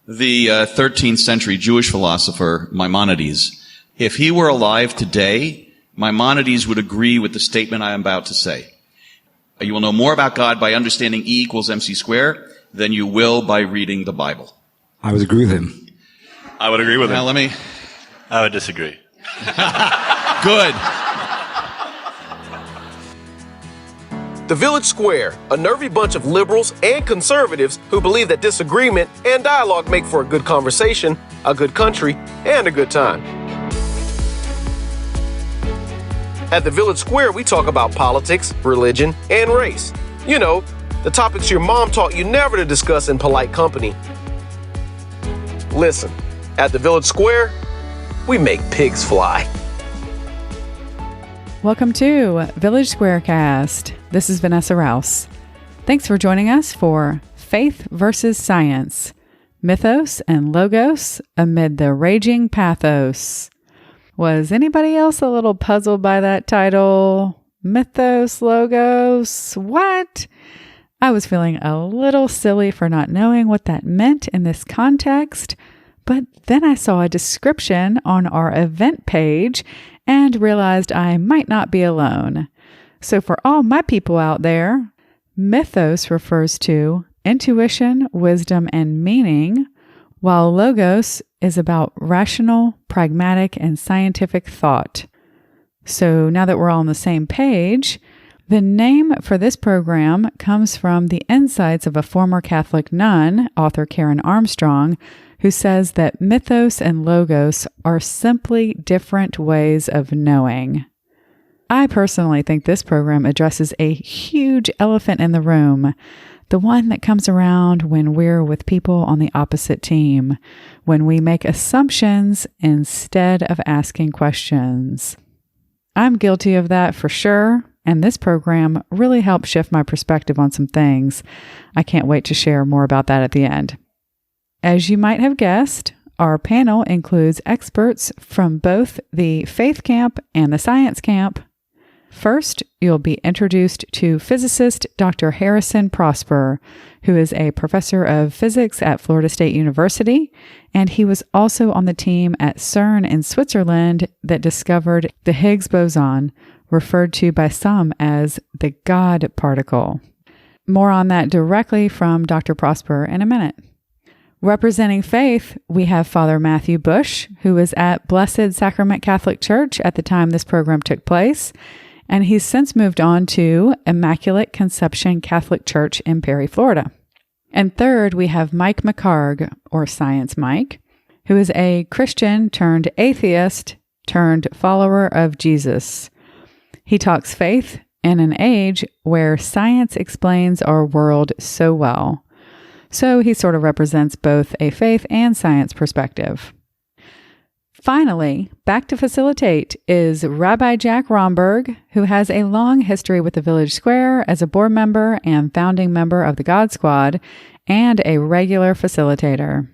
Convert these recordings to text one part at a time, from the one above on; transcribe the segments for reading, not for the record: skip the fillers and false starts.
the 13th century Jewish philosopher Maimonides. If he were alive today, Maimonides would agree with the statement I am about to say. You will know more about God by understanding E equals MC squared than you will by reading the Bible. I would agree with him. I would agree with him. Now I would disagree. Good. The Village Square, a nervy bunch of liberals and conservatives who believe that disagreement and dialogue make for a good conversation, a good country, and a good time. At the Village Square, we talk about politics, religion, and race. You know, the topics your mom taught you never to discuss in polite company. Listen, at the Village Square, we make pigs fly. Welcome to Village SquareCast. This is Vanessa Rouse. Thanks for joining us for Faith versus Science, Mythos and Logos Amid the Raging Pathos. Was anybody else a little puzzled by that title? Mythos, Logos, what? I was feeling a little silly for not knowing what that meant in this context, but then I saw a description on our event page and realized I might not be alone. So for all my people out there, mythos refers to intuition, wisdom, and meaning, while logos is about rational, pragmatic, and scientific thought. So now that we're all on the same page, the name for this program comes from the insights of a former Catholic nun, author Karen Armstrong, who says that mythos and logos are simply different ways of knowing. I personally think this program addresses a huge elephant in the room, the one that comes around when we're with people on the opposite team, when we make assumptions instead of asking questions. I'm guilty of that for sure, and this program really helped shift my perspective on some things. I can't wait to share more about that at the end. As you might have guessed, our panel includes experts from both the faith camp and the science camp. First, you'll be introduced to physicist Dr. Harrison Prosper, who is a professor of physics at Florida State University, and he was also on the team at CERN in Switzerland that discovered the Higgs boson, referred to by some as the God particle. More on that directly from Dr. Prosper in a minute. Representing faith, we have Father Matthew Busch, who was at Blessed Sacrament Catholic Church at the time this program took place, and he's since moved on to Immaculate Conception Catholic Church in Perry, Florida. And third, we have Mike McHargue, or Science Mike, who is a Christian turned atheist turned follower of Jesus. He talks faith in an age where science explains our world so well. So he sort of represents both a faith and science perspective. Finally, back to facilitate is Rabbi Jack Romberg, who has a long history with the Village Square as a board member and founding member of the God Squad and a regular facilitator.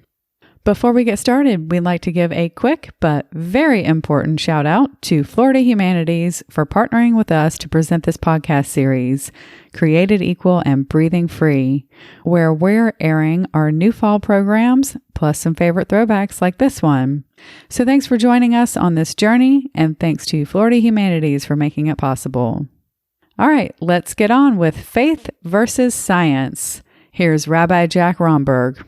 Before we get started, we'd like to give a quick but very important shout out to Florida Humanities for partnering with us to present this podcast series, Created Equal and Breathing Free, where we're airing our new fall programs, plus some favorite throwbacks like this one. So thanks for joining us on this journey, and thanks to Florida Humanities for making it possible. All right, let's get on with Faith versus Science. Here's Rabbi Jack Romberg.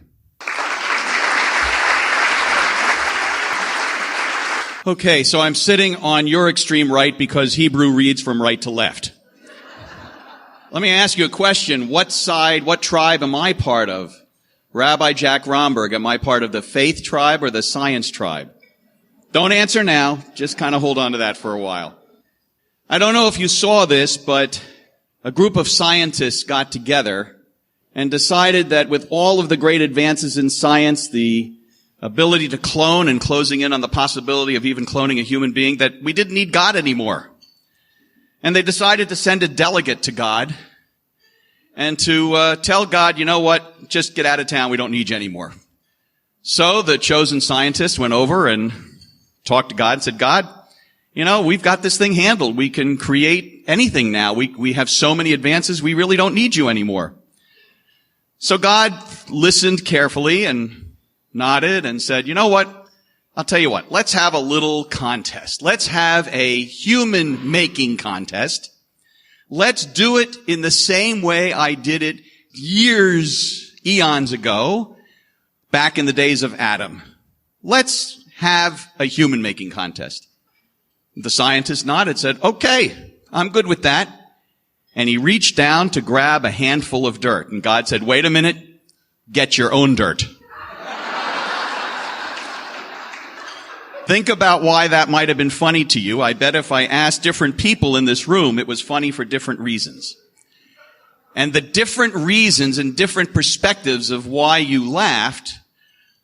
Okay, so I'm sitting on your extreme right because Hebrew reads from right to left. Let me ask you a question. What tribe am I part of? Rabbi Jack Romberg, am I part of the faith tribe or the science tribe? Don't answer now. Just kind of hold on to that for a while. I don't know if you saw this, but a group of scientists got together and decided that with all of the great advances in science, the ability to clone and closing in on the possibility of even cloning a human being, that we didn't need God anymore. And they decided to send a delegate to God and to tell God, you know what, just get out of town, we don't need you anymore. So the chosen scientist went over and talked to God and said, God, you know, we've got this thing handled. We can create anything now. We have so many advances, we really don't need you anymore. So God listened carefully and nodded and said, you know what? I'll tell you what. Let's have a little contest. Let's have a human making contest. Let's do it in the same way I did it eons ago, back in the days of Adam. Let's have a human making contest. The scientist nodded, said, okay, I'm good with that. And he reached down to grab a handful of dirt. And God said, wait a minute, get your own dirt. Think about why that might have been funny to you. I bet if I asked different people in this room, it was funny for different reasons. And the different reasons and different perspectives of why you laughed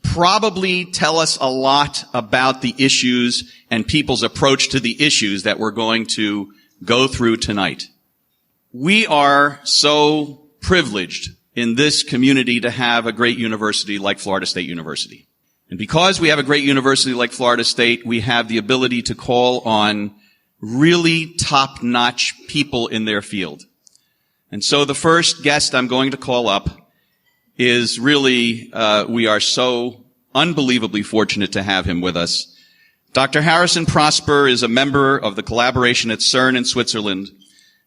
probably tell us a lot about the issues and people's approach to the issues that we're going to go through tonight. We are so privileged in this community to have a great university like Florida State University. And because we have a great university like Florida State, we have the ability to call on really top-notch people in their field. And so the first guest I'm going to call up is really, we are so unbelievably fortunate to have him with us. Dr. Harrison Prosper is a member of the collaboration at CERN in Switzerland,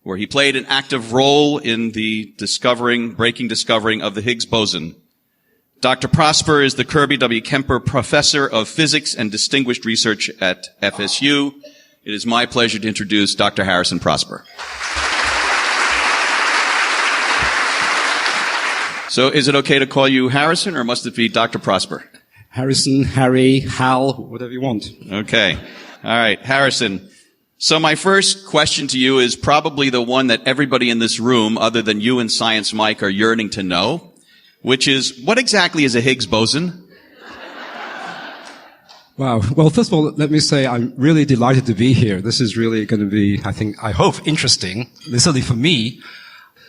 where he played an active role in the breaking discovering of the Higgs boson. Dr. Prosper is the Kirby W. Kemper Professor of Physics and Distinguished Research at FSU. It is my pleasure to introduce Dr. Harrison Prosper. So is it okay to call you Harrison, or must it be Dr. Prosper? Harrison, Harry, Hal, whatever you want. Okay. All right. Harrison. So my first question to you is probably the one that everybody in this room, other than you and Science Mike, are yearning to know, which is, what exactly is a Higgs boson? Wow. Well, first of all, let me say I'm really delighted to be here. This is really going to be, I hope, interesting, certainly for me.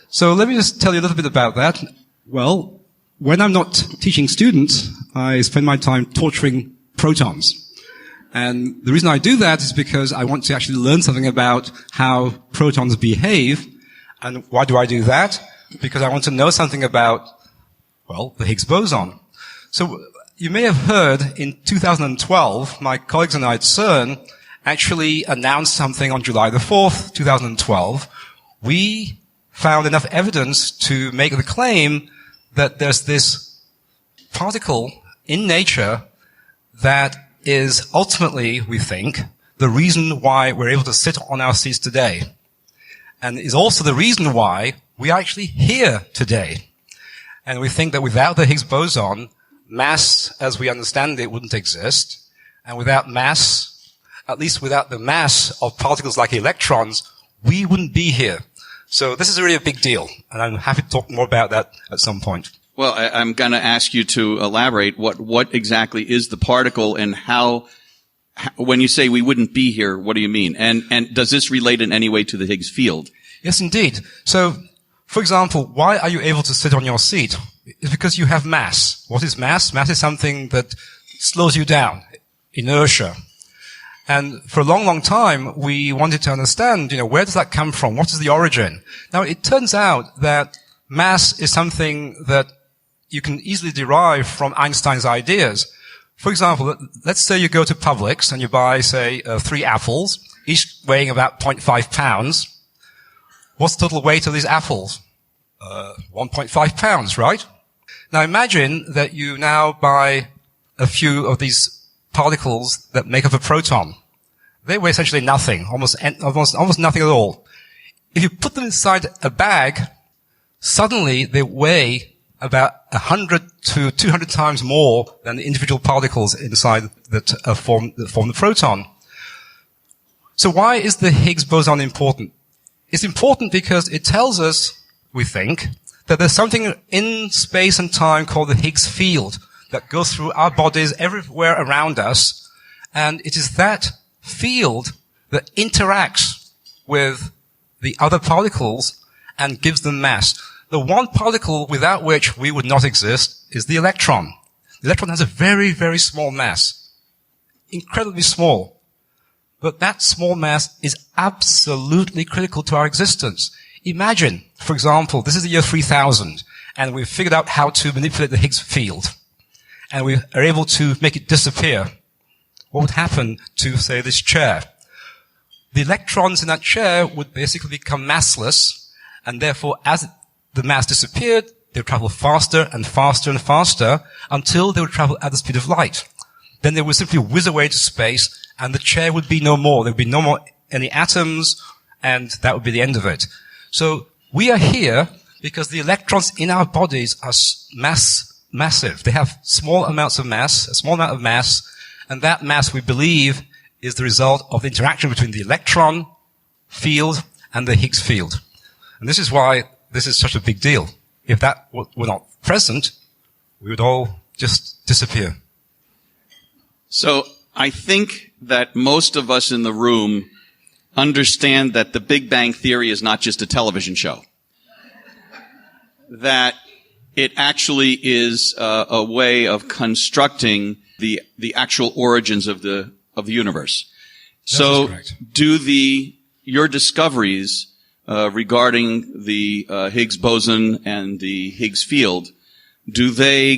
So let me just tell you a little bit about that. Well, when I'm not teaching students, I spend my time torturing protons. And the reason I do that is because I want to actually learn something about how protons behave. And why do I do that? Because I want to know something about, well, the Higgs boson. So you may have heard in 2012, my colleagues and I at CERN actually announced something on July the 4th, 2012. We found enough evidence to make the claim that there's this particle in nature that is ultimately, we think, the reason why we're able to sit on our seats today. And is also the reason why we are actually here today. And we think that without the Higgs boson, mass as we understand it wouldn't exist. And without mass, at least without the mass of particles like electrons, we wouldn't be here. So this is really a big deal. And I'm happy to talk more about that at some point. Well, I'm going to ask you to elaborate what exactly is the particle, and how, when you say we wouldn't be here, what do you mean? And does this relate in any way to the Higgs field? Yes, indeed. So, for example, why are you able to sit on your seat? It's because you have mass. What is mass? Mass is something that slows you down, inertia. And for a long, long time, we wanted to understand, where does that come from? What is the origin? Now, it turns out that mass is something that you can easily derive from Einstein's ideas. For example, let's say you go to Publix and you buy, say, 3 apples, each weighing about 0.5 pounds. What's the total weight of these apples? 1.5 pounds, right? Now imagine that you now buy a few of these particles that make up a proton. They weigh essentially nothing, almost nothing at all. If you put them inside a bag, suddenly they weigh about 100 to 200 times more than the individual particles inside that form the proton. So why is the Higgs boson important? It's important because it tells us, we think, that there's something in space and time called the Higgs field that goes through our bodies everywhere around us. And it is that field that interacts with the other particles and gives them mass. The one particle without which we would not exist is the electron. The electron has a very, very small mass. Incredibly small. But that small mass is absolutely critical to our existence. Imagine, for example, this is the year 3000, and we've figured out how to manipulate the Higgs field. and we are able to make it disappear, what would happen to, say, this chair? The electrons in that chair would basically become massless, and therefore, as the mass disappeared, they would travel faster and faster and faster until they would travel at the speed of light. Then they would simply whiz away to space, and the chair would be no more. There would be no more any atoms, and that would be the end of it. So we are here because the electrons in our bodies are massive. They have small amounts of mass, a small amount of mass, and that mass, we believe, is the result of the interaction between the electron field and the Higgs field. And this is why this is such a big deal. If that were not present, we would all just disappear. So I think that most of us in the room understand that the Big Bang Theory is not just a television show. That it actually is a way of constructing the actual origins of the universe. So do your discoveries regarding the Higgs boson and the Higgs field, do they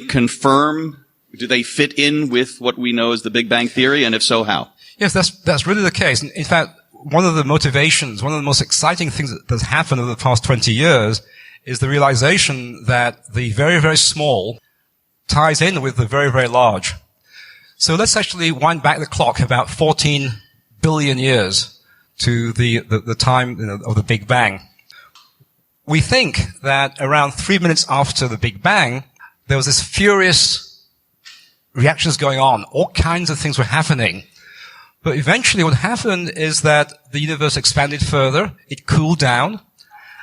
fit in with what we know as the Big Bang Theory, and if so, how? Yes, that's really the case. In fact, one of the motivations, one of the most exciting things that's happened over the past 20 years is the realization that the very, very small ties in with the very, very large. So let's actually wind back the clock about 14 billion years to the time of the Big Bang. We think that around 3 minutes after the Big Bang, there was this furious reactions going on. All kinds of things were happening. But eventually what happened is that the universe expanded further, it cooled down,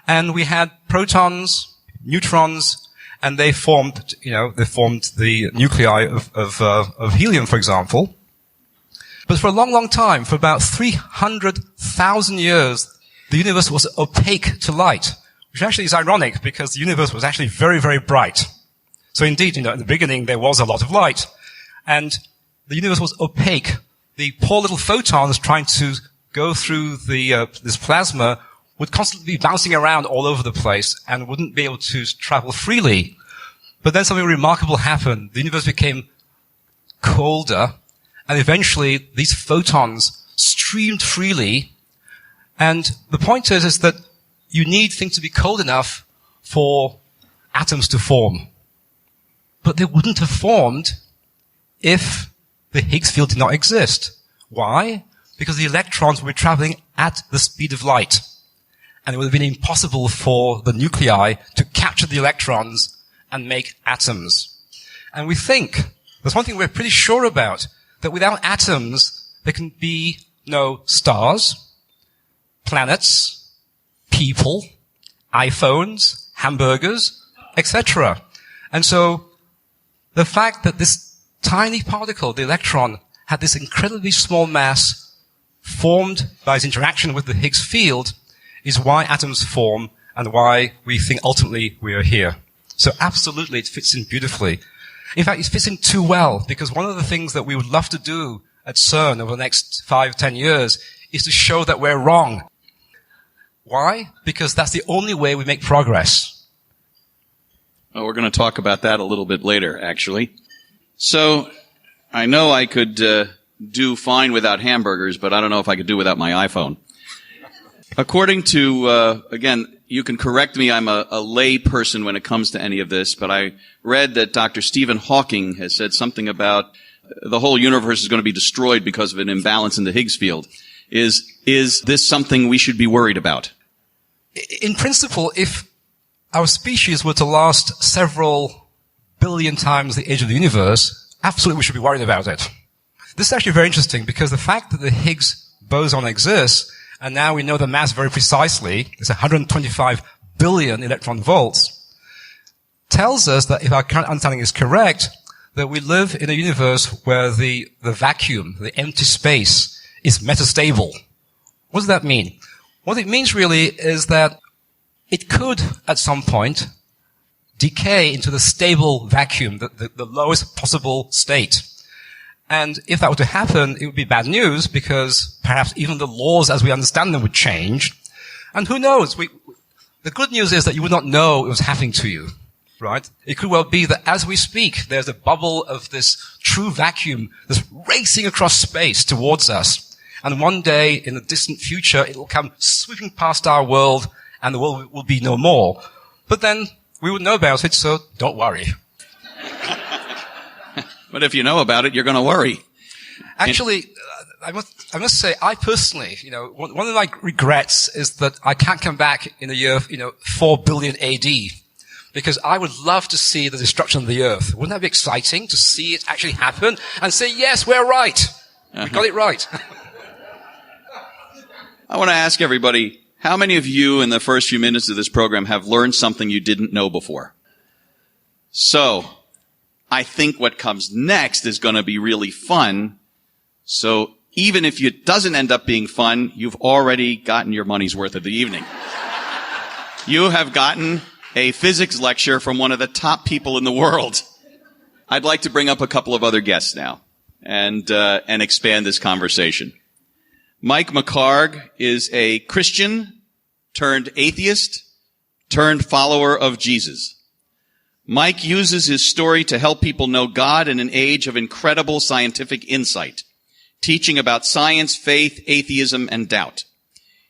and we had protons, neutrons, and they formed the nuclei of helium, for example. But for a long, long time, for about 300,000 years, the universe was opaque to light, which actually is ironic because the universe was actually very, very bright. So indeed, in the beginning, there was a lot of light, and the universe was opaque. The poor little photons trying to go through this plasma would constantly be bouncing around all over the place and wouldn't be able to travel freely. But then something remarkable happened. The universe became colder, and eventually these photons streamed freely. And the point is that you need things to be cold enough for atoms to form. But they wouldn't have formed if the Higgs field did not exist. Why? Because the electrons were traveling at the speed of light. And it would have been impossible for the nuclei to capture the electrons and make atoms. And we think, there's one thing we're pretty sure about, that without atoms, there can be no stars, planets, people, iPhones, hamburgers, etc. And so, the fact that this tiny particle, the electron, had this incredibly small mass formed by its interaction with the Higgs field is why atoms form and why we think ultimately we are here. So absolutely it fits in beautifully. In fact, it fits in too well because one of the things that we would love to do at CERN over the next 5-10 years is to show that we're wrong. Why? Because that's the only way we make progress. Oh, we're going to talk about that a little bit later, actually. So, I know I could do fine without hamburgers, but I don't know if I could do without my iPhone. According to, again, you can correct me, I'm a lay person when it comes to any of this, but I read that Dr. Stephen Hawking has said something about the whole universe is going to be destroyed because of an imbalance in the Higgs field. Is this something we should be worried about? In principle, if our species were to last several billion times the age of the universe, absolutely we should be worried about it. This is actually very interesting because the fact that the Higgs boson exists, and now we know the mass very precisely, it's 125 billion electron volts, tells us that if our current understanding is correct, that we live in a universe where the vacuum, the empty space, is metastable. What does that mean? What it means really is that it could, at some point, decay into the stable vacuum, the lowest possible state. And if that were to happen, it would be bad news because perhaps even the laws as we understand them would change. And who knows? The good news is that you would not know it was happening to you. right? It could well be that as we speak, there's a bubble of this true vacuum that's racing across space towards us. And one day in the distant future, it will come sweeping past our world and the world will be no more. But then we would know about it, so don't worry. But if you know about it, you're going to worry. Actually, I must say, I personally, one of my regrets is that I can't come back in the year, 4 billion AD. Because I would love to see the destruction of the earth. Wouldn't that be exciting to see it actually happen and say, yes, we're right. We got it right. I want to ask everybody, how many of you in the first few minutes of this program have learned something you didn't know before? So, I think what comes next is going to be really fun. So, even if it doesn't end up being fun, you've already gotten your money's worth of the evening. You have gotten a physics lecture from one of the top people in the world. I'd like to bring up a couple of other guests now and expand this conversation. Mike McHargue is a Christian turned atheist turned follower of Jesus. Mike uses his story to help people know God in an age of incredible scientific insight, teaching about science, faith, atheism, and doubt.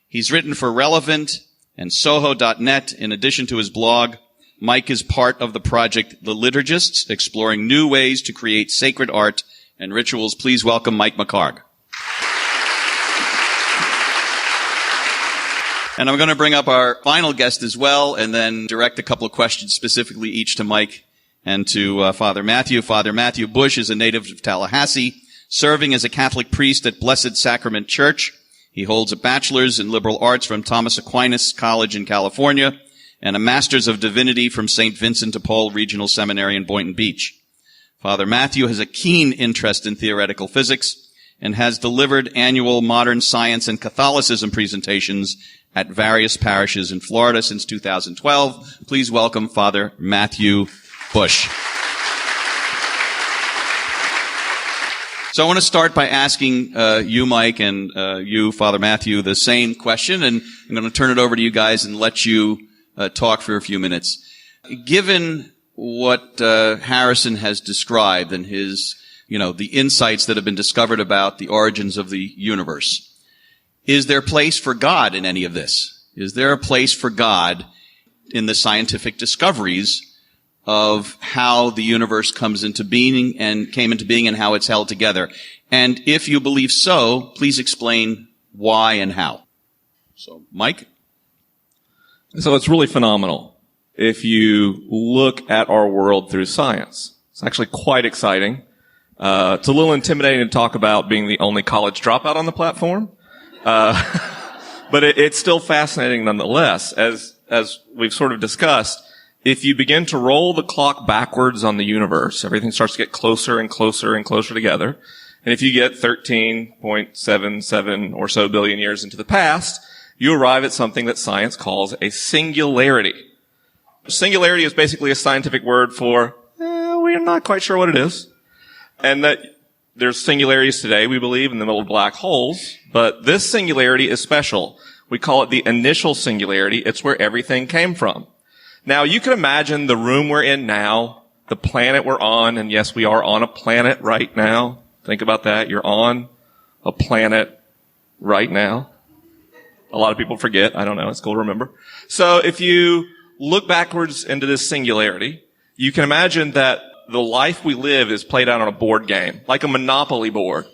He's written for Relevant and Soho.net. In addition to his blog, Mike is part of the project The Liturgists, exploring new ways to create sacred art and rituals. Please welcome Mike McHargue. And I'm going to bring up our final guest as well, and then direct a couple of questions specifically each to Mike and to Father Matthew. Father Matthew Busch is a native of Tallahassee, serving as a Catholic priest at Blessed Sacrament Church. He holds a bachelor's in liberal arts from Thomas Aquinas College in California and a master's of divinity from St. Vincent de Paul Regional Seminary in Boynton Beach. Father Matthew has a keen interest in theoretical physics and has delivered annual modern science and Catholicism presentations at various parishes in Florida since 2012. Please welcome Father Matthew Busch. So I want to start by asking you, Mike, and you, Father Matthew, the same question, and I'm going to turn it over to you guys and let you talk for a few minutes. Given what Harrison has described and his, the insights that have been discovered about the origins of the universe, is there place for God in any of this? Is there a place for God in the scientific discoveries of how the universe comes into being and came into being and how it's held together? And if you believe so, please explain why and how. So, Mike? So it's really phenomenal if you look at our world through science. It's actually quite exciting. It's a little intimidating to talk about being the only college dropout on the platform. But it's still fascinating nonetheless. As we've sort of discussed, if you begin to roll the clock backwards on the universe, everything starts to get closer and closer and closer together. And if you get 13.77 or so billion years into the past, you arrive at something that science calls a singularity. Singularity is basically a scientific word for, we're not quite sure what it is. And that there's singularities today, we believe, in the middle of black holes, but this singularity is special. We call it the initial singularity. It's where everything came from. Now, you can imagine the room we're in now, the planet we're on, and yes, we are on a planet right now. Think about that. You're on a planet right now. A lot of people forget. I don't know. It's cool to remember. So if you look backwards into this singularity, you can imagine that the life we live is played out on a board game, like a Monopoly board.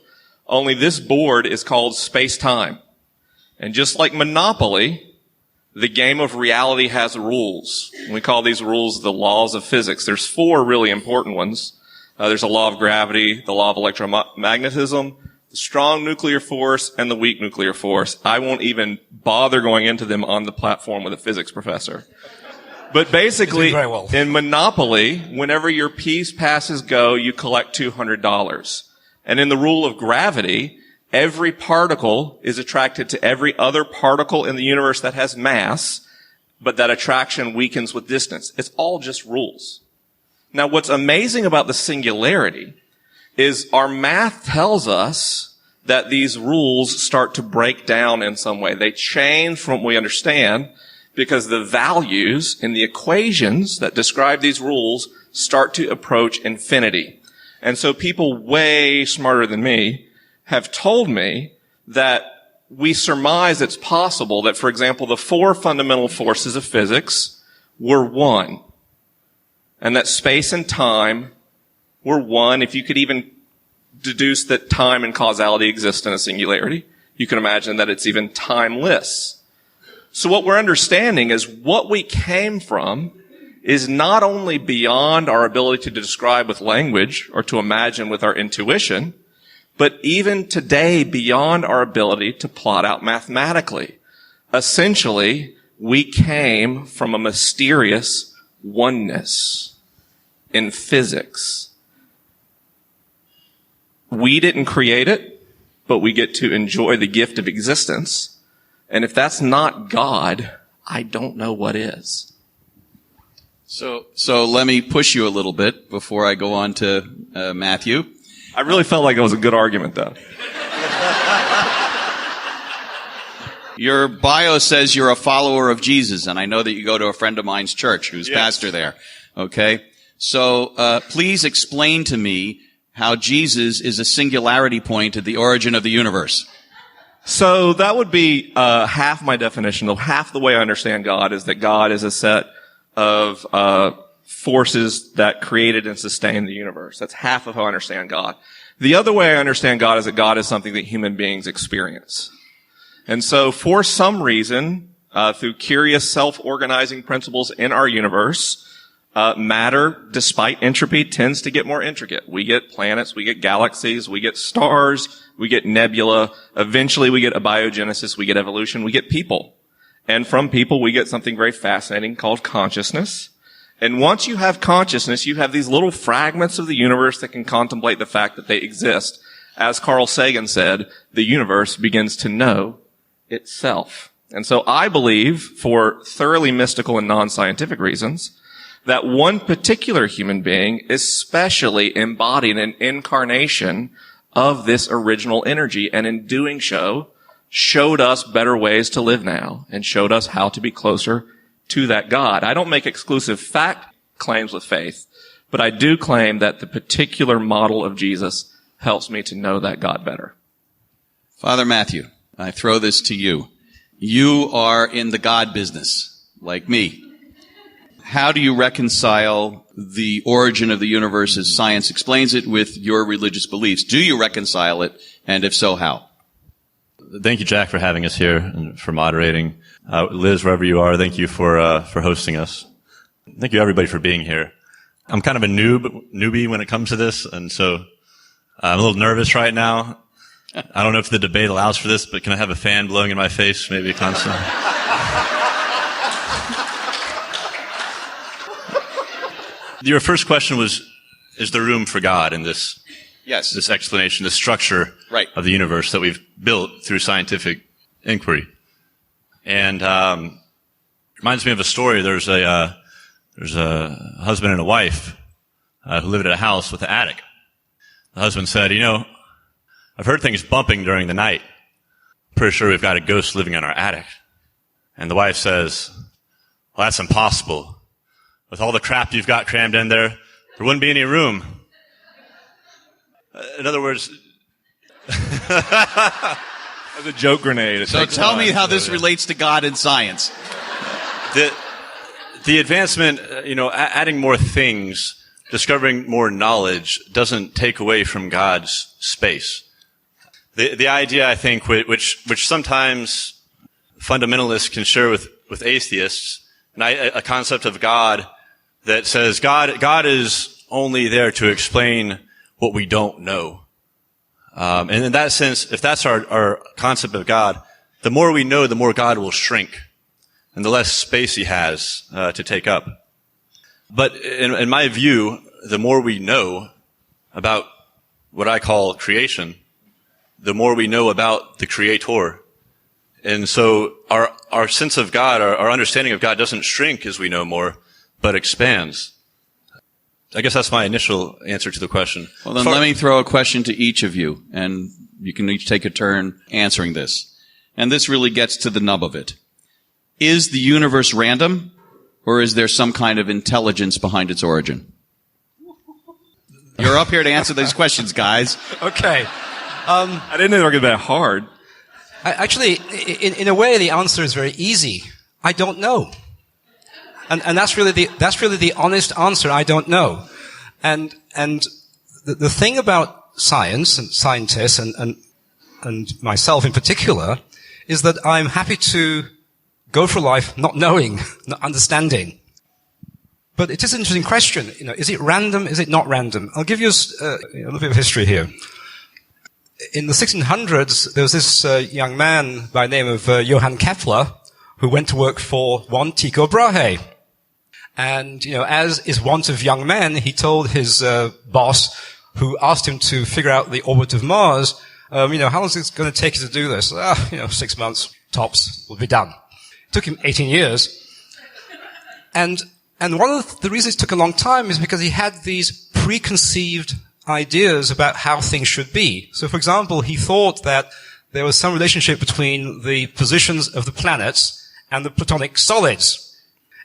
Only this board is called space-time. And just like Monopoly, the game of reality has rules. We call these rules the laws of physics. There's 4 really important ones. There's a law of gravity, the law of electromagnetism, the strong nuclear force, and the weak nuclear force. I won't even bother going into them on the platform with a physics professor. But basically, in Monopoly, whenever your piece passes go, you collect $200. And in the rule of gravity, every particle is attracted to every other particle in the universe that has mass, but that attraction weakens with distance. It's all just rules. Now, what's amazing about the singularity is our math tells us that these rules start to break down in some way. They change from what we understand. because the values in the equations that describe these rules start to approach infinity. And so people way smarter than me have told me that we surmise it's possible that, for example, the 4 fundamental forces of physics were one, and that space and time were one. If you could even deduce that time and causality exist in a singularity, you can imagine that it's even timeless. So what we're understanding is what we came from is not only beyond our ability to describe with language or to imagine with our intuition, but even today beyond our ability to plot out mathematically. Essentially, we came from a mysterious oneness in physics. We didn't create it, but we get to enjoy the gift of existence. And if that's not God, I don't know what is. So let me push you a little bit before I go on to Matthew. I really felt like it was a good argument, though. Your bio says you're a follower of Jesus, and I know that you go to a friend of mine's church who's pastor there. Okay? So please explain to me how Jesus is a singularity point at the origin of the universe. So that would be half my definition. Half the way I understand God is that God is a set of forces that created and sustained the universe. That's half of how I understand God. The other way I understand God is that God is something that human beings experience. And so for some reason, through curious self-organizing principles in our universe, matter, despite entropy, tends to get more intricate. We get planets, we get galaxies, we get stars, we get nebula. Eventually we get abiogenesis, we get evolution, we get people. And from people we get something very fascinating called consciousness. And once you have consciousness, you have these little fragments of the universe that can contemplate the fact that they exist. As Carl Sagan said, the universe begins to know itself. And so I believe, for thoroughly mystical and non-scientific reasons, that one particular human being especially embodied an incarnation of this original energy, and in doing so, showed us better ways to live now, and showed us how to be closer to that God. I don't make exclusive fact claims with faith, but I do claim that the particular model of Jesus helps me to know that God better. Father Matthew, I throw this to you. You are in the God business, like me. How do you reconcile the origin of the universe as science explains it with your religious beliefs? Do you reconcile it? And if so, how? Thank you, Jack, for having us here and for moderating. Liz, wherever you are, thank you for hosting us. Thank you, everybody, for being here. I'm kind of a newbie when it comes to this, and so I'm a little nervous right now. I don't know if the debate allows for this, but can I have a fan blowing in my face, maybe constantly? Your first question was, is there room for God in this? Yes. This explanation, this structure of the universe that we've built through scientific inquiry. And reminds me of a story. There's a husband and a wife who lived at a house with an attic. The husband said, I've heard things bumping during the night. Pretty sure we've got a ghost living in our attic. And the wife says, well, that's impossible. With all the crap you've got crammed in there, there wouldn't be any room. In other words, as a joke grenade. So tell me how this relates to God and science. The advancement, adding more things, discovering more knowledge doesn't take away from God's space. The idea, I think, which sometimes fundamentalists can share with atheists, a concept of God that says God is only there to explain what we don't know. And in that sense, if that's our concept of God, the more we know, the more God will shrink, and the less space he has to take up. But in my view, the more we know about what I call creation, the more we know about the Creator. And so our sense of God, our understanding of God doesn't shrink as we know more, but expands. I guess that's my initial answer to the question. Well, then let me throw a question to each of you, and you can each take a turn answering this. And this really gets to the nub of it. Is the universe random, or is there some kind of intelligence behind its origin? You're up here to answer these questions, guys. Okay. I didn't know they were going to be that hard. Actually, in a way, the answer is very easy. I don't know. And that's really the honest answer. I don't know. And the thing about science and scientists and myself in particular is that I'm happy to go through life not knowing, not understanding. But it is an interesting question. Is it random? Is it not random? I'll give you a little bit of history here. In the 1600s, there was this young man by the name of Johann Kepler who went to work for one Tycho Brahe. And, as is wont of young men, he told his boss, who asked him to figure out the orbit of Mars, how long is it going to take you to do this? 6 months, tops, will be done. It took him 18 years. And one of the reasons it took a long time is because he had these preconceived ideas about how things should be. So, for example, he thought that there was some relationship between the positions of the planets and the platonic solids.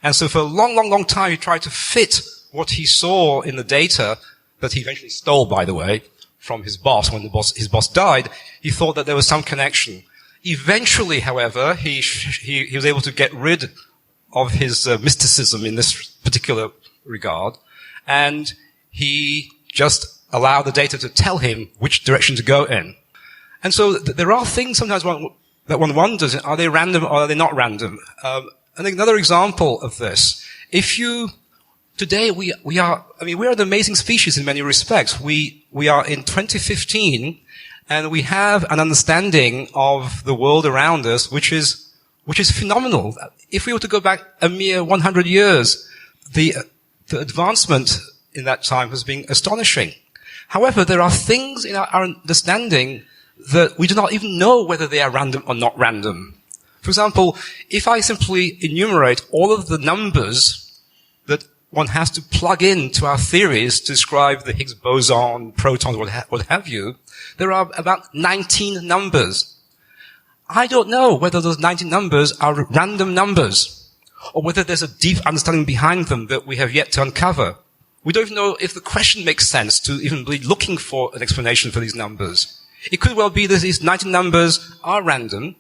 And so for a long, long, long time, he tried to fit what he saw in the data that he eventually stole, by the way, from his boss. When his boss died, he thought that there was some connection. Eventually, however, he was able to get rid of his mysticism in this particular regard, and he just allowed the data to tell him which direction to go in. And so there are things sometimes that one wonders, are they random or are they not random? I think another example of this, today we are an amazing species in many respects. We are in 2015 and we have an understanding of the world around us which is phenomenal. If we were to go back a mere 100 years, the advancement in that time has been astonishing. However, there are things in our understanding that we do not even know whether they are random or not random. For example, if I simply enumerate all of the numbers that one has to plug into our theories to describe the Higgs boson, protons, what have you, there are about 19 numbers. I don't know whether those 19 numbers are random numbers, or whether there's a deep understanding behind them that we have yet to uncover. We don't even know if the question makes sense to even be looking for an explanation for these numbers. It could well be that these 19 numbers are random,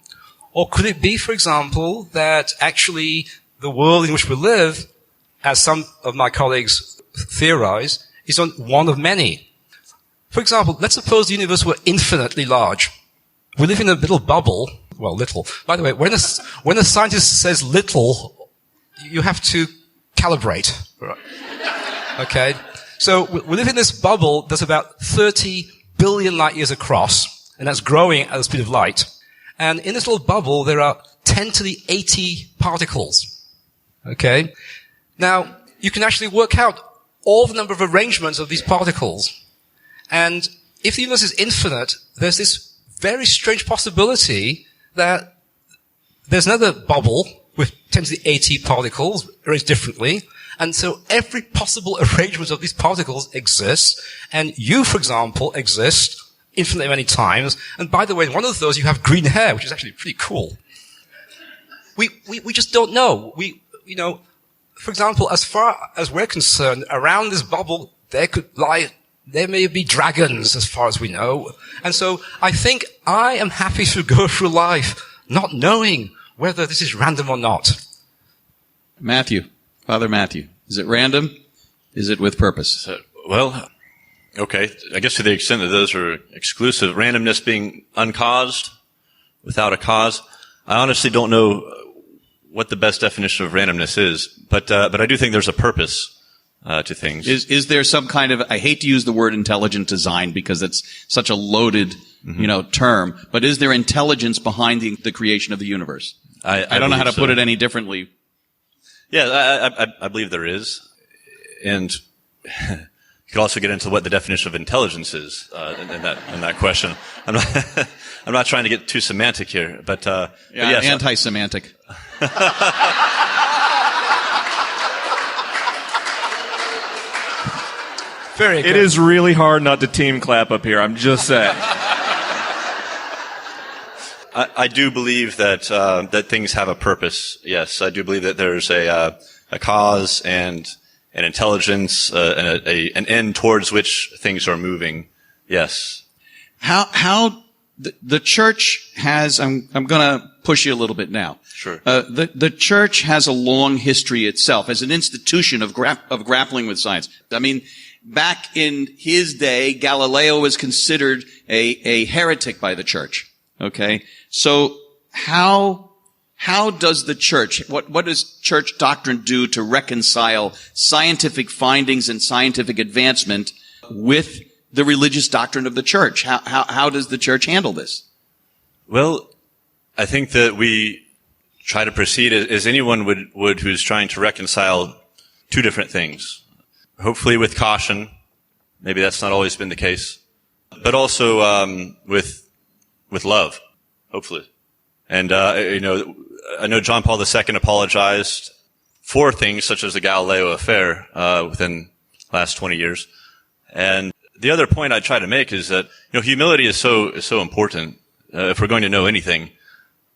or could it be, for example, that actually the world in which we live, as some of my colleagues theorize, is one of many. For example, let's suppose the universe were infinitely large. We live in a little bubble. Well, little. By the way, when a scientist says little, you have to calibrate. Okay? So we live in this bubble that's about 30 billion light years across, and that's growing at the speed of light. And in this little bubble, there are 10 to the 80 particles. Okay? Now, you can actually work out all the number of arrangements of these particles. And if the universe is infinite, there's this very strange possibility that there's another bubble with 10 to the 80 particles, arranged differently. And so every possible arrangement of these particles exists. And you, for example, exist infinitely many times. And by the way, in one of those you have green hair, which is actually pretty cool. We just don't know. For example, as far as we're concerned, around this bubble, there may be dragons as far as we know. And so I think I am happy to go through life not knowing whether this is random or not. Father Matthew, is it random? Is it with purpose? Well, okay. I guess to the extent that those are exclusive, randomness being uncaused, without a cause, I honestly don't know what the best definition of randomness is, but I do think there's a purpose to things. Is there some kind of, I hate to use the word intelligent design because it's such a loaded, term, but is there intelligence behind the creation of the universe? I don't know how to put it any differently. Yeah, I believe there is. And you could also get into what the definition of intelligence is, in that question. I'm not trying to get too semantic here, but yes. Anti-semantic. Very good. It is really hard not to team clap up here, I'm just saying. I do believe that that things have a purpose. Yes, I do believe that there's a cause and an intelligence, an end towards which things are moving. Yes. How the church has, I'm going to push you a little bit now. Sure. The church has a long history itself as an institution of grappling with science. I mean, back in his day, Galileo was considered a heretic by the church. Okay. So how does the church, what does church doctrine do to reconcile scientific findings and scientific advancement with the religious doctrine of the church? How does the church handle this? Well, I think that we try to proceed as anyone would who's trying to reconcile two different things. Hopefully with caution. Maybe that's not always been the case. But also with love, hopefully. And I know John Paul II apologized for things such as the Galileo affair within the last 20 years. And the other point I try to make is that humility is so important if we're going to know anything.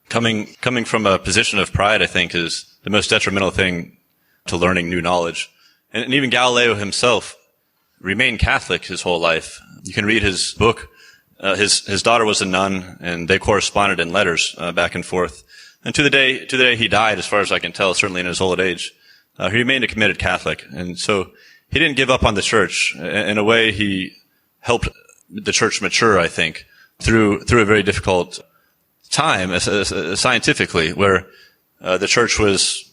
Coming from a position of pride, I think, is the most detrimental thing to learning new knowledge. And even Galileo himself remained Catholic his whole life. You can read his book. His daughter was a nun, and they corresponded in letters back and forth. And to the day he died, as far as I can tell, certainly in his old age, he remained a committed Catholic. And so he didn't give up on the church. In a way, he helped the church mature, I think, through a very difficult time scientifically, where the church was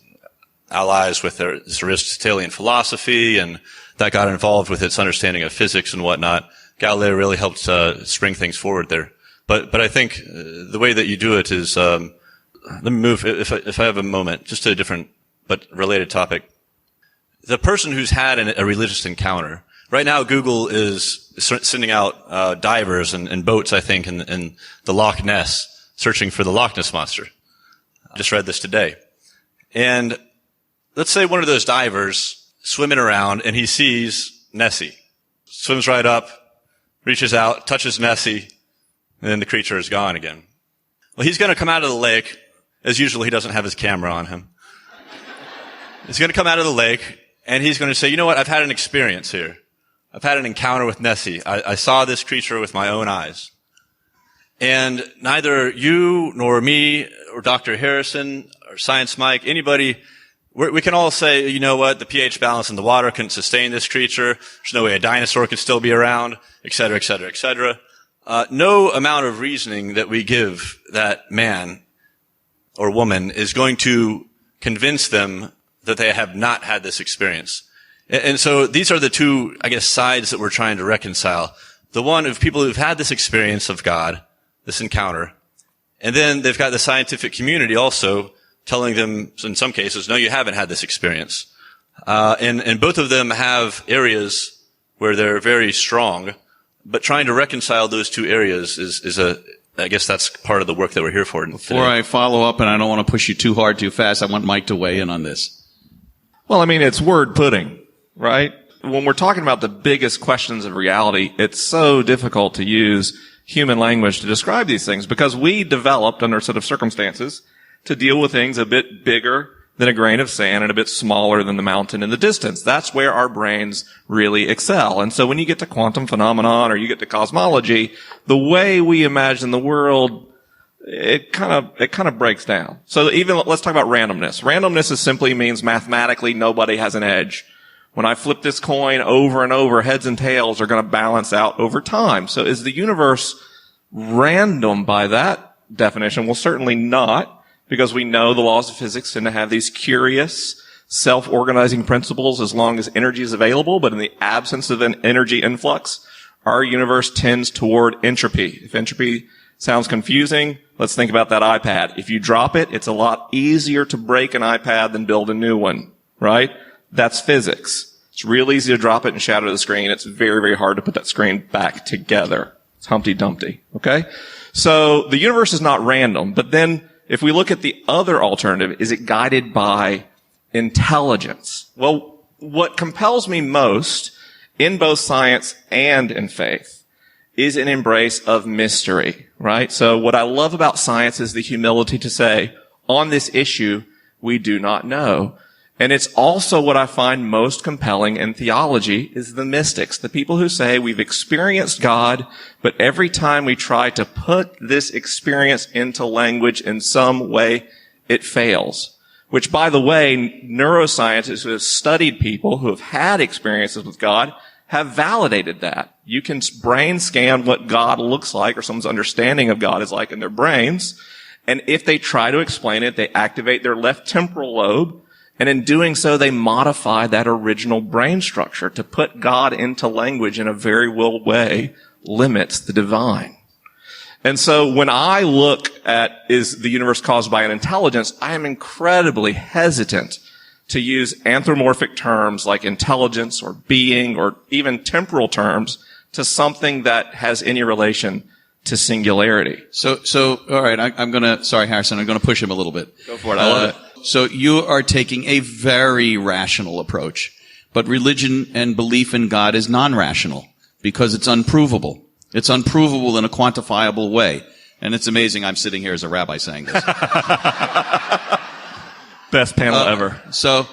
allies with this Aristotelian philosophy, and that got involved with its understanding of physics and whatnot. Galileo really helped spring things forward there. But I think the way that you do it is, let me move, if I have a moment, just to a different but related topic. The person who's had a religious encounter, right now Google is sending out divers and boats, I think, in the Loch Ness, searching for the Loch Ness Monster. I just read this today. And let's say one of those divers swimming around and he sees Nessie. Swims right up, reaches out, touches Nessie, and then the creature is gone again. Well, he's going to come out of the lake. As usual, he doesn't have his camera on him. He's going to come out of the lake, and he's going to say, you know what, I've had an experience here. I've had an encounter with Nessie. I saw this creature with my own eyes. And neither you nor me or Dr. Harrison or Science Mike, anybody, we can all say, you know what, the pH balance in the water couldn't sustain this creature. There's no way a dinosaur could still be around, et cetera, et cetera, et cetera. No amount of reasoning that we give that man or woman is going to convince them that they have not had this experience. And so these are the two, I guess, sides that we're trying to reconcile. The one of people who've had this experience of God, this encounter, and then they've got the scientific community also telling them, in some cases, no, you haven't had this experience. And both of them have areas where they're very strong, but trying to reconcile those two areas I guess that's part of the work that we're here for. Before I follow up, and I don't want to push you too hard, too fast, I want Mike to weigh in on this. Well, I mean, it's word pudding, right? When we're talking about the biggest questions of reality, it's so difficult to use human language to describe these things because we developed under a set of circumstances to deal with things a bit bigger than a grain of sand and a bit smaller than the mountain in the distance. That's where our brains really excel. And so when you get to quantum phenomenon or you get to cosmology, the way we imagine the world, it kind of breaks down. So even, let's talk about randomness. Randomness is simply means mathematically nobody has an edge. When I flip this coin over and over, heads and tails are going to balance out over time. So is the universe random by that definition? Well, certainly not. Because we know the laws of physics tend to have these curious self-organizing principles as long as energy is available, but in the absence of an energy influx, our universe tends toward entropy. If entropy sounds confusing, let's think about that iPad. If you drop it, it's a lot easier to break an iPad than build a new one, right? That's physics. It's real easy to drop it and shatter the screen. It's very, very hard to put that screen back together. It's Humpty Dumpty, okay? So the universe is not random, but then if we look at the other alternative, is it guided by intelligence? Well, what compels me most in both science and in faith is an embrace of mystery, right? So what I love about science is the humility to say, on this issue, we do not know. And it's also what I find most compelling in theology is the mystics, the people who say we've experienced God, but every time we try to put this experience into language in some way, it fails. Which, by the way, neuroscientists who have studied people who have had experiences with God have validated that. You can brain scan what God looks like or someone's understanding of God is like in their brains. And if they try to explain it, they activate their left temporal lobe. And in doing so, they modify that original brain structure to put God into language in a very real way, limits the divine. And so when I look at is the universe caused by an intelligence, I am incredibly hesitant to use anthropomorphic terms like intelligence or being or even temporal terms to something that has any relation to singularity. So, all right, sorry, Harrison, I'm gonna push him a little bit. Go for it, I love it. So you are taking a very rational approach, but religion and belief in God is non-rational because it's unprovable. It's unprovable in a quantifiable way. And it's amazing I'm sitting here as a rabbi saying this. Best panel ever. So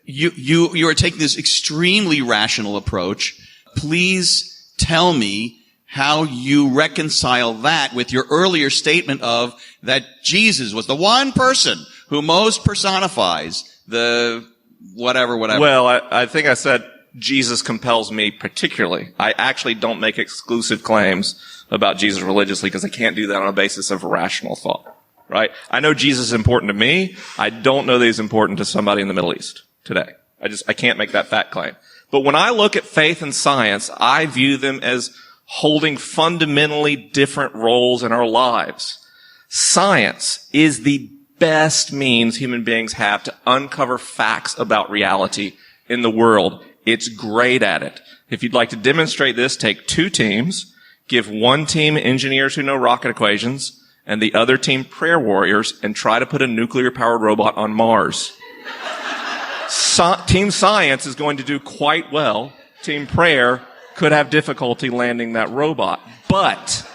you are taking this extremely rational approach. Please tell me how you reconcile that with your earlier statement of that Jesus was the one person who most personifies the whatever. Well, I think I said Jesus compels me particularly. I actually don't make exclusive claims about Jesus religiously because I can't do that on a basis of rational thought, right? I know Jesus is important to me. I don't know that he's important to somebody in the Middle East today. I can't make that fact claim. But when I look at faith and science, I view them as holding fundamentally different roles in our lives. Science is the best means human beings have to uncover facts about reality in the world. It's great at it. If you'd like to demonstrate this, take two teams, give one team engineers who know rocket equations, and the other team prayer warriors, and try to put a nuclear-powered robot on Mars. Team science is going to do quite well. Team prayer could have difficulty landing that robot. But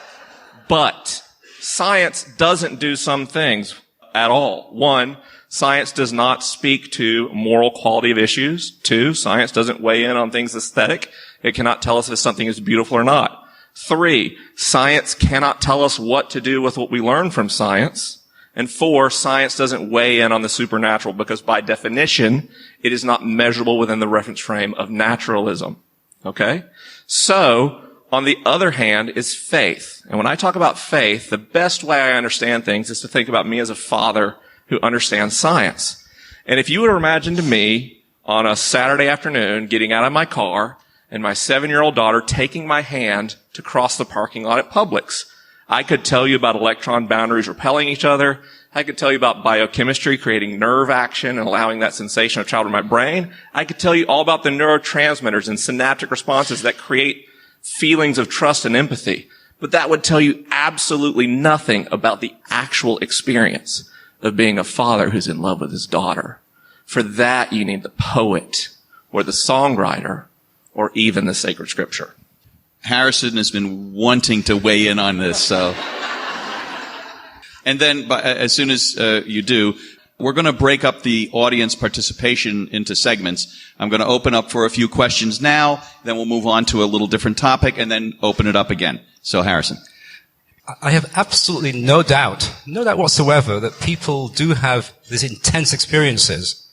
science doesn't do some things at all. One, science does not speak to moral quality of issues. Two, science doesn't weigh in on things aesthetic. It cannot tell us if something is beautiful or not. Three, science cannot tell us what to do with what we learn from science. And four, science doesn't weigh in on the supernatural because by definition, it is not measurable within the reference frame of naturalism. Okay? So, on the other hand, is faith. And when I talk about faith, the best way I understand things is to think about me as a father who understands science. And if you were to imagine to me on a Saturday afternoon getting out of my car and my 7-year-old daughter taking my hand to cross the parking lot at Publix, I could tell you about electron boundaries repelling each other. I could tell you about biochemistry creating nerve action and allowing that sensation of travel to my brain. I could tell you all about the neurotransmitters and synaptic responses that create feelings of trust and empathy. But that would tell you absolutely nothing about the actual experience of being a father who's in love with his daughter. For that, you need the poet or the songwriter or even the sacred scripture. Harrison has been wanting to weigh in on this, so. And then, as soon as you do, we're going to break up the audience participation into segments. I'm going to open up for a few questions now, then we'll move on to a little different topic, and then open it up again. So, Harrison. I have absolutely no doubt whatsoever that people do have these intense experiences.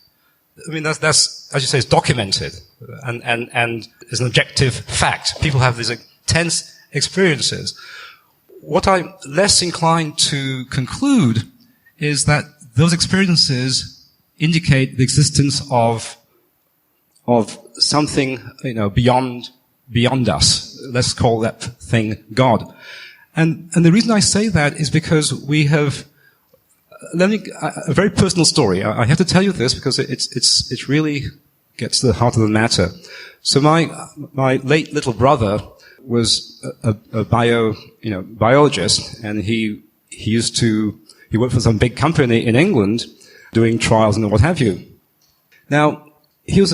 I mean, that's as you say, it's documented and is an objective fact. People have these intense experiences. What I'm less inclined to conclude is that those experiences indicate the existence of something, beyond us. Let's call that thing God. And the reason I say that is because we have, a very personal story. I have to tell you this because it really gets to the heart of the matter. So my late little brother was a biologist, and he worked for some big company in England doing trials and what have you. Now, he was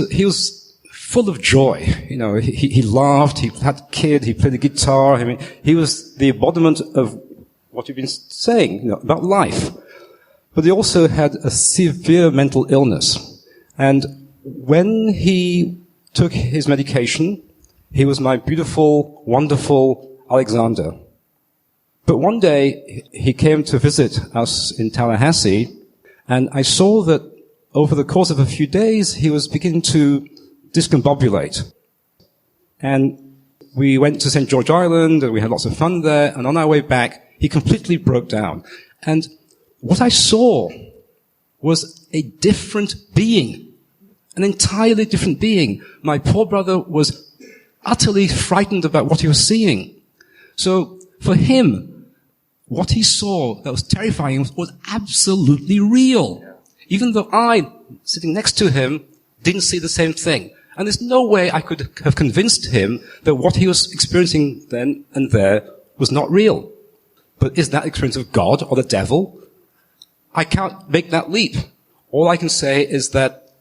full of joy. You know, he laughed, he had a kid, he played the guitar. I mean, he was the embodiment of what you've been saying, you know, about life. But he also had a severe mental illness. And when he took his medication, he was my beautiful, wonderful Alexander. But one day, he came to visit us in Tallahassee, and I saw that over the course of a few days, he was beginning to discombobulate. And we went to St. George Island, and we had lots of fun there, and on our way back, he completely broke down. And what I saw was a different being, an entirely different being. My poor brother was utterly frightened about what he was seeing. So for him, what he saw that was terrifying was absolutely real. Even though I, sitting next to him, didn't see the same thing. And there's no way I could have convinced him that what he was experiencing then and there was not real. But is that experience of God or the devil? I can't make that leap. All I can say is that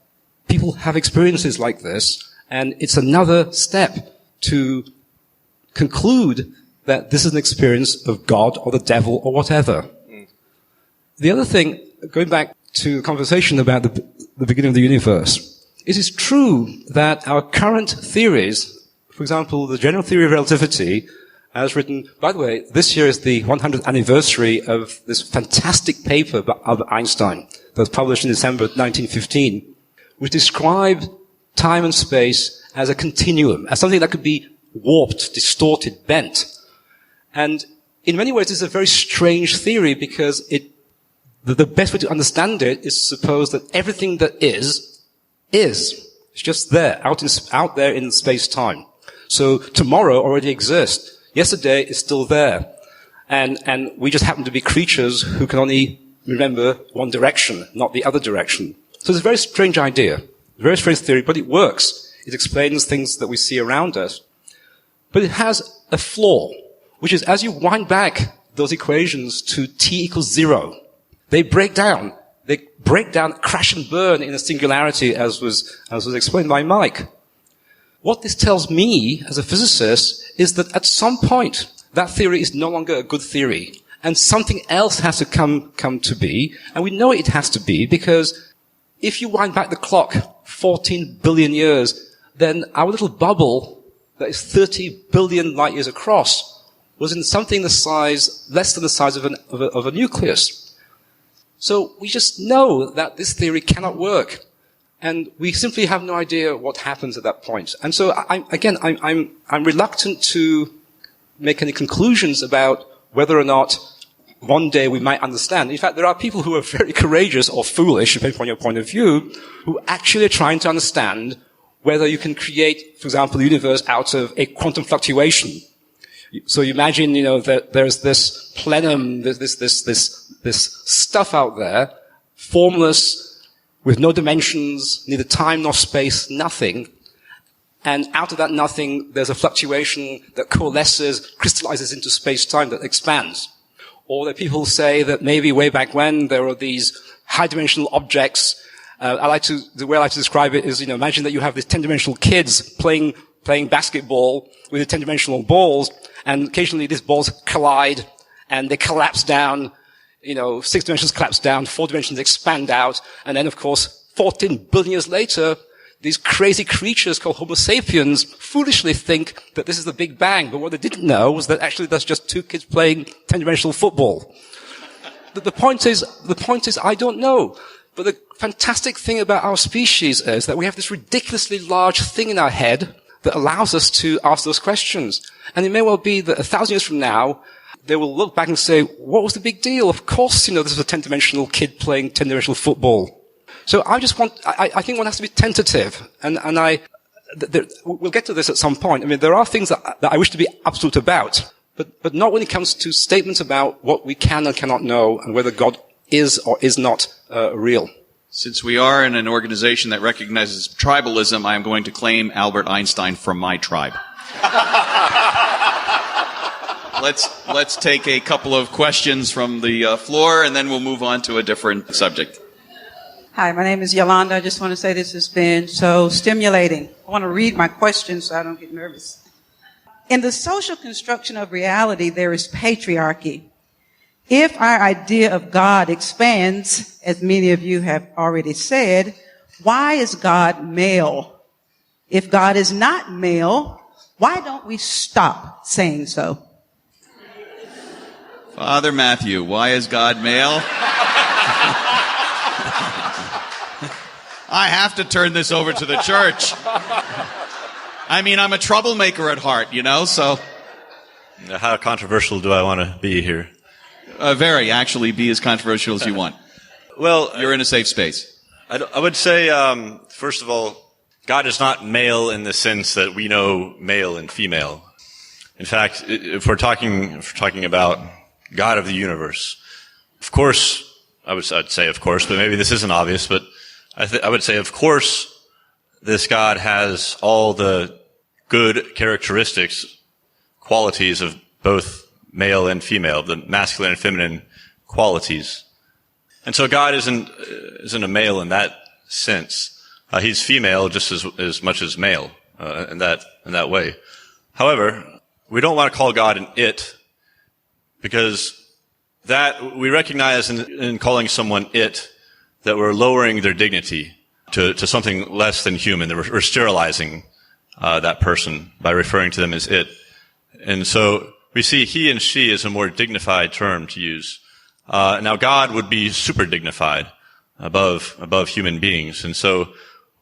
people have experiences like this, and it's another step to conclude that this is an experience of God or the devil or whatever. The other thing, going back to the conversation about the beginning of the universe, it is true that our current theories, for example, the general theory of relativity, as written, by the way, this year is the 100th anniversary of this fantastic paper by Albert Einstein that was published in December 1915, which described time and space as a continuum, as something that could be warped, distorted, bent. And in many ways, it's a very strange theory because the best way to understand it is to suppose that everything that is. It's just there, out there in space-time. So tomorrow already exists. Yesterday is still there. And we just happen to be creatures who can only remember one direction, not the other direction. So it's a very strange idea, a very strange theory, but it works. It explains things that we see around us. But it has a flaw, which is as you wind back those equations to t equals 0, they break down. They break down, crash and burn in a singularity, as was explained by Mike. What this tells me, as a physicist, is that at some point, that theory is no longer a good theory, and something else has to come to be, and we know it has to be, because if you wind back the clock 14 billion years, then our little bubble that is 30 billion light years across was in something less than the size of a nucleus. So we just know that this theory cannot work. And we simply have no idea what happens at that point. And so I'm reluctant to make any conclusions about whether or not one day we might understand. In fact, there are people who are very courageous or foolish, depending on your point of view, who actually are trying to understand whether you can create, for example, the universe out of a quantum fluctuation. So you imagine, that there's this plenum, this stuff out there, formless, with no dimensions, neither time nor space, nothing. And out of that nothing, there's a fluctuation that coalesces, crystallizes into space-time that expands. Or there are people who say that maybe way back when there were these high-dimensional objects. The way I like to describe it is, imagine that you have these 10-dimensional kids playing basketball with the 10-dimensional balls, and occasionally these balls collide, and they collapse down. 6 dimensions collapse down, 4 dimensions expand out, and then, of course, 14 billion years later, these crazy creatures called Homo sapiens foolishly think that this is the Big Bang, but what they didn't know was that actually that's just 2 kids playing 10-dimensional football. The point is, I don't know. But the fantastic thing about our species is that we have this ridiculously large thing in our head that allows us to ask those questions. And it may well be that 1,000 years from now, they will look back and say, what was the big deal? Of course, this was a 10-dimensional kid playing 10-dimensional football. So I think one has to be tentative. We'll get to this at some point. I mean, there are things that I wish to be absolute about, but not when it comes to statements about what we can and cannot know and whether God is or is not real. Since we are in an organization that recognizes tribalism, I am going to claim Albert Einstein from my tribe. Let's take a couple of questions from the floor, and then we'll move on to a different subject. Hi, my name is Yolanda. I just want to say this has been so stimulating. I want to read my question so I don't get nervous. In the social construction of reality, there is patriarchy. If our idea of God expands, as many of you have already said, why is God male? If God is not male, why don't we stop saying so? Father Matthew, why is God male? I have to turn this over to the church. I mean, I'm a troublemaker at heart, so. How controversial do I want to be here? Very, actually, be as controversial as you want. Well, you're in a safe space. I would say, first of all, God is not male in the sense that we know male and female. In fact, if we're talking about God of the universe, of course, I'd say of course, but maybe this isn't obvious, but I would say of course this God has all the good characteristics, qualities of both male and female, the masculine and feminine qualities. And so God isn't a male in that sense. He's female just as much as male, in that way. However, we don't want to call God an it, because that we recognize in calling someone it that we're lowering their dignity to something less than human, that we're sterilizing that person by referring to them as it. And so we see he and she as a more dignified term to use. Now God would be super dignified above human beings. And so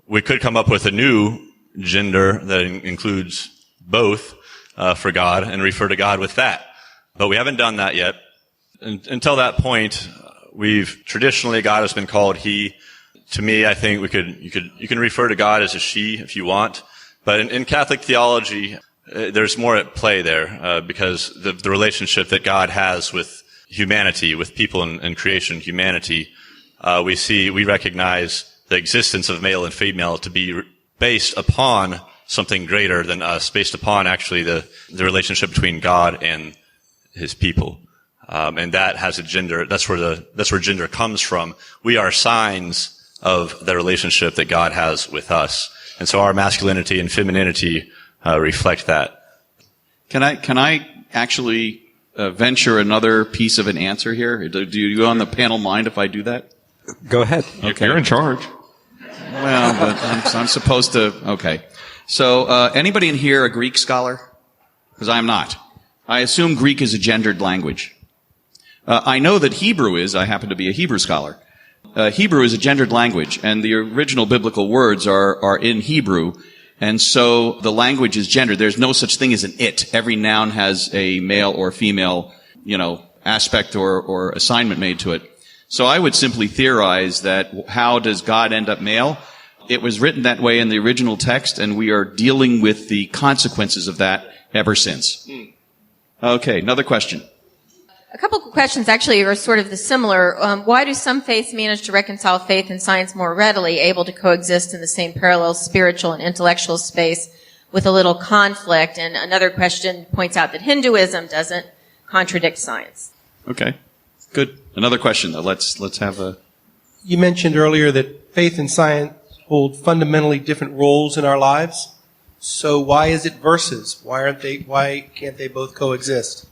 we could come up with a new gender that includes both for God and refer to God with that. But we haven't done that yet. Until that point, traditionally God has been called he. To me, I think you can refer to God as a she if you want. But in Catholic theology, there's more at play there, because the relationship that God has with humanity, with people and creation, humanity, we recognize the existence of male and female to be based upon something greater than us, based upon actually the relationship between God and his people. And that has a gender. That's where gender comes from. We are signs of the relationship that God has with us. And so our masculinity and femininity reflect that. Can I actually venture another piece of an answer here? Do you on the panel mind if I do that? Go ahead. Okay. You're in charge. Well, but I'm supposed to. Okay. So anybody in here a Greek scholar? Because I'm not. I assume Greek is a gendered language. I know that Hebrew is. I happen to be a Hebrew scholar. Hebrew is a gendered language, and the original biblical words are in Hebrew, and so the language is gendered. There's no such thing as an it. Every noun has a male or female, aspect or assignment made to it. So I would simply theorize that how does God end up male? It was written that way in the original text, and we are dealing with the consequences of that ever since. Okay, another question. A couple of questions actually are sort of the similar. Why do some faiths manage to reconcile faith and science more readily, able to coexist in the same parallel spiritual and intellectual space with a little conflict? And another question points out that Hinduism doesn't contradict science. Okay, good. Another question though. Let's have a. You mentioned earlier that faith and science hold fundamentally different roles in our lives. So why is it versus? Why can't they both coexist?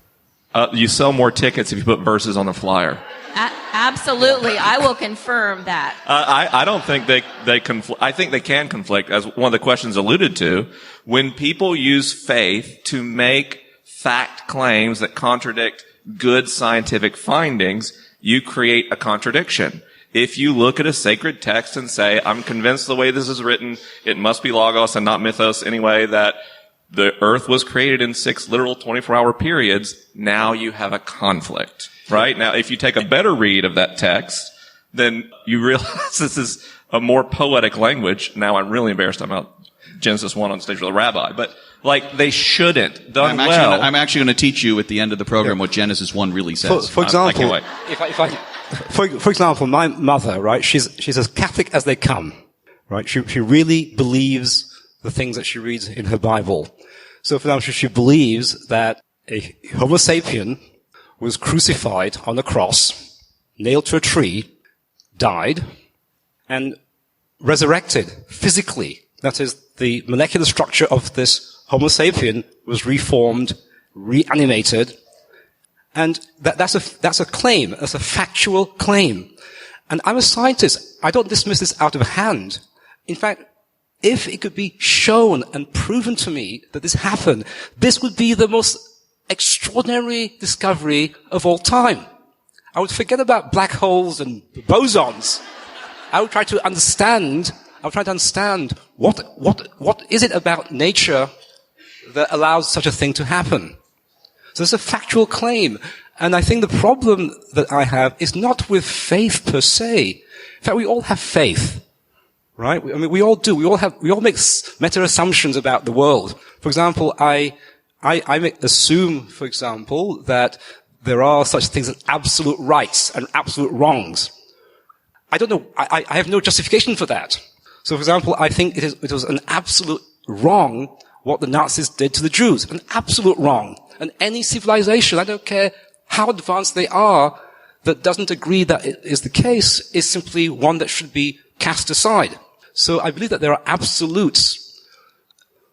You sell more tickets if you put verses on the flyer. Absolutely. I will confirm that. I don't think they conflict. I think they can conflict, as one of the questions alluded to. When people use faith to make fact claims that contradict good scientific findings, you create a contradiction. If you look at a sacred text and say, I'm convinced the way this is written, it must be logos and not mythos anyway, that the earth was created in 6 literal 24-hour periods, now you have a conflict, right? Now, if you take a better read of that text, then you realize this is a more poetic language. Now I'm really embarrassed about Genesis 1 on stage with a rabbi, but they shouldn't. I'm actually going to teach you at the end of the program what Genesis 1 really says. For example, I can't wait. For example, my mother, right? She's as Catholic as they come, right? She really believes the things that she reads in her Bible. So, for example, she believes that a Homo sapien was crucified on a cross, nailed to a tree, died, and resurrected physically. That is, the molecular structure of this Homo sapien was reformed, reanimated, and that's a claim. That's a factual claim. And I'm a scientist. I don't dismiss this out of hand. In fact, if it could be shown and proven to me that this happened, this would be the most extraordinary discovery of all time. I would forget about black holes and bosons. I would try to understand what is it about nature that allows such a thing to happen. So it's a factual claim. And I think the problem that I have is not with faith per se. In fact, we all have faith, right? I mean, we all do. We all make meta assumptions about the world. For example, I assume, for example, that there are such things as absolute rights and absolute wrongs. I don't know. I have no justification for that. So, for example, I think it was an absolute wrong what the Nazis did to the Jews. An absolute wrong. And any civilization, I don't care how advanced they are, that doesn't agree that it is the case, is simply one that should be cast aside. So I believe that there are absolutes.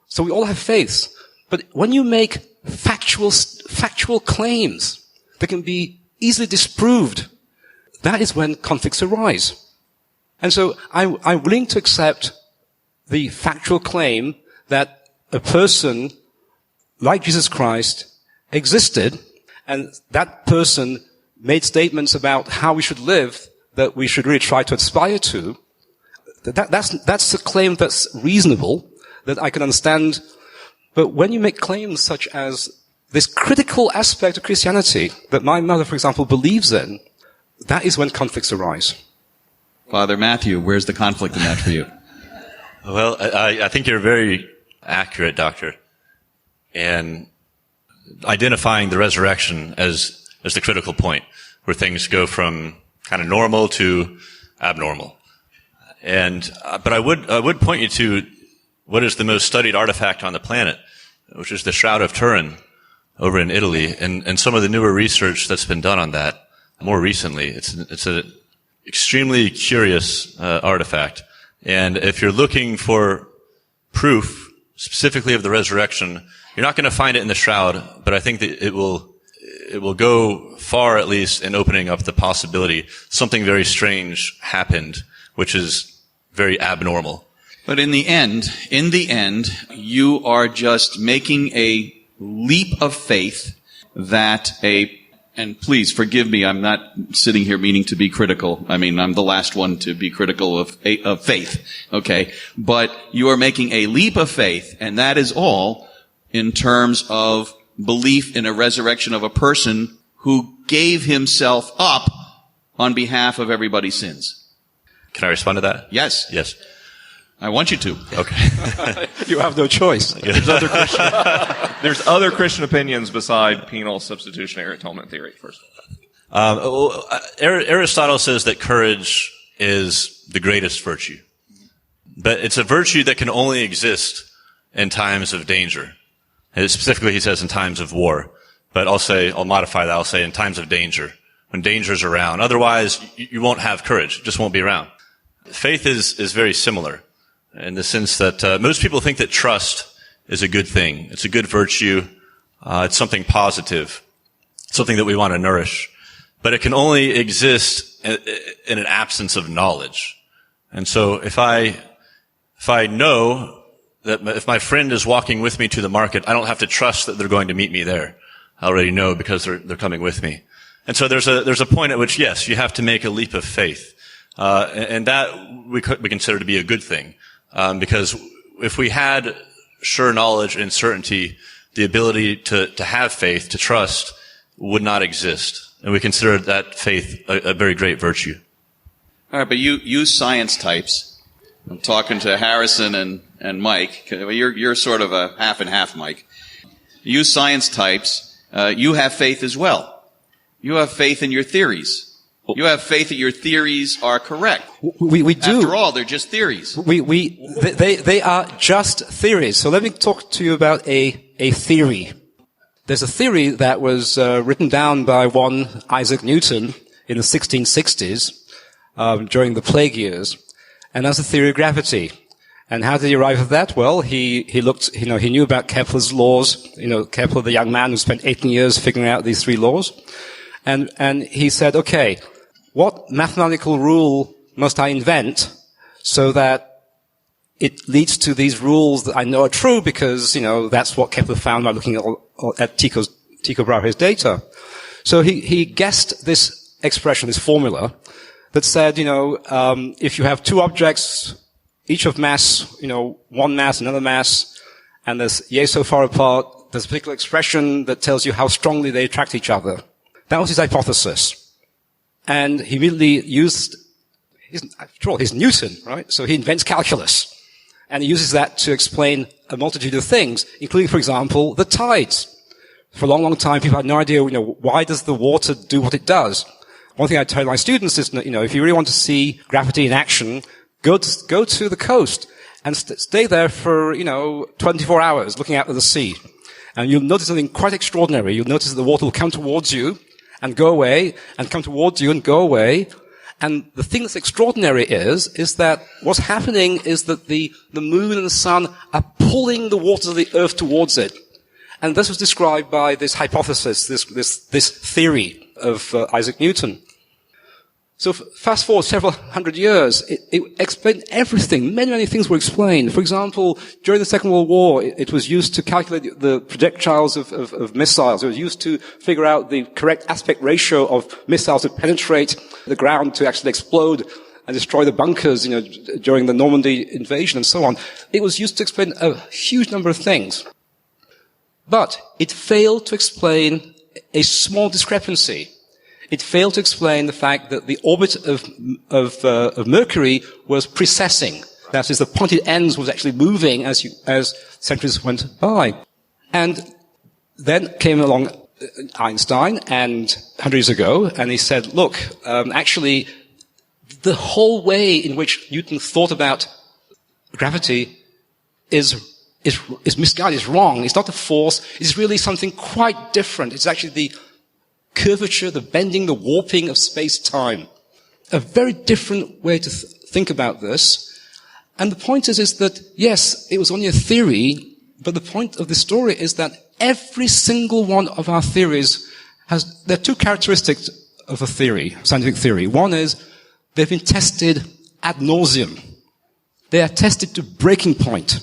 So we all have faiths. But when you make factual claims that can be easily disproved, that is when conflicts arise. And so I'm willing to accept the factual claim that a person like Jesus Christ existed, and that person made statements about how we should live that we should really try to aspire to. That's a claim that's reasonable, that I can understand. But when you make claims such as this critical aspect of Christianity that my mother, for example, believes in, that is when conflicts arise. Father Matthew, where's the conflict in that for you? Well, I think you're very accurate, Doctor. And identifying the resurrection as the critical point, where things go from kind of normal to abnormal. And but I would point you to what is the most studied artifact on the planet, which is the Shroud of Turin over in Italy, and some of the newer research that's been done on that more recently. It's an extremely curious artifact. And if you're looking for proof specifically of the resurrection, you're not going to find it in the shroud, but I think that it will go far, at least, in opening up the possibility something very strange happened, which is very abnormal. But in the end, you are just making a leap of faith and please forgive me, I'm not sitting here meaning to be critical. I mean, I'm the last one to be critical of faith, okay? But you are making a leap of faith, and that is all in terms of belief in a resurrection of a person who gave himself up on behalf of everybody's sins. Can I respond to that? Yes. Yes. I want you to. Okay. You have no choice. There's other Christian opinions beside penal substitutionary atonement theory, first of all. Aristotle says that courage is the greatest virtue. But it's a virtue that can only exist in times of danger. And specifically, he says in times of war. But I'll modify that. I'll say in times of danger, when danger's around. Otherwise, you won't have courage. It just won't be around. Faith is very similar in the sense that most people think that trust is a good thing. It's a good virtue. It's something positive, something that we want to nourish. But it can only exist in an absence of knowledge. And so if I know that if my friend is walking with me to the market, I don't have to trust that they're going to meet me there. I already know because they're coming with me. And so there's a point at which, yes, you have to make a leap of faith. And that we consider to be a good thing. Because if we had sure knowledge and certainty, the ability to have faith, to trust, would not exist. And we consider that faith a very great virtue. All right, but you science types. I'm talking to Harrison and Mike. You're sort of a half and half, Mike. You science types, you have faith as well. You have faith in your theories. You have faith that your theories are correct. We do. After all, they're just theories. They are just theories. So let me talk to you about a theory. There's a theory that was written down by one Isaac Newton in the 1660s during the plague years. And that's the theory of gravity. And how did he arrive at that? Well, he looked, he knew about Kepler's laws. Kepler, the young man who spent 18 years figuring out these 3 laws. And he said, okay, what mathematical rule must I invent so that it leads to these rules that I know are true because, that's what Kepler found by looking at Tycho Brahe's data. So he guessed this expression, this formula that said, if you have 2 objects, each of mass, one mass, another mass, and there's yay so far apart, there's a particular expression that tells you how strongly they attract each other. That was his hypothesis. And he immediately used his Newton, right? So he invents calculus. And he uses that to explain a multitude of things, including, for example, the tides. For a long, long time, people had no idea, why does the water do what it does? One thing I tell my students is, if you really want to see gravity in action, go to the coast and stay there for, 24 hours looking out at the sea. And you'll notice something quite extraordinary. You'll notice that the water will come towards you and go away and come towards you and go away. And the thing that's extraordinary is that what's happening is that the moon and the sun are pulling the waters of the earth towards it. And this was described by this hypothesis, this theory of Isaac Newton. So fast forward several hundred years, it explained everything. Many, many things were explained. For example, during the Second World War, it was used to calculate the projectiles of missiles. It was used to figure out the correct aspect ratio of missiles to penetrate the ground to actually explode and destroy the bunkers, during the Normandy invasion and so on. It was used to explain a huge number of things. But it failed to explain a small discrepancy. It failed to explain the fact that the orbit of Mercury was precessing. That is, the pointed ends was actually moving as centuries went by. And then came along Einstein, and 100 years ago, and he said, look, actually, the whole way in which Newton thought about gravity is misguided, is wrong. It's not a force. It's really something quite different. It's actually the curvature, the bending, the warping of space-time. A very different way to think about this. And the point is that, yes, it was only a theory, but the point of the story is that every single one of our theories there are 2 characteristics of a theory, scientific theory. One is they've been tested ad nauseum. They are tested to breaking point.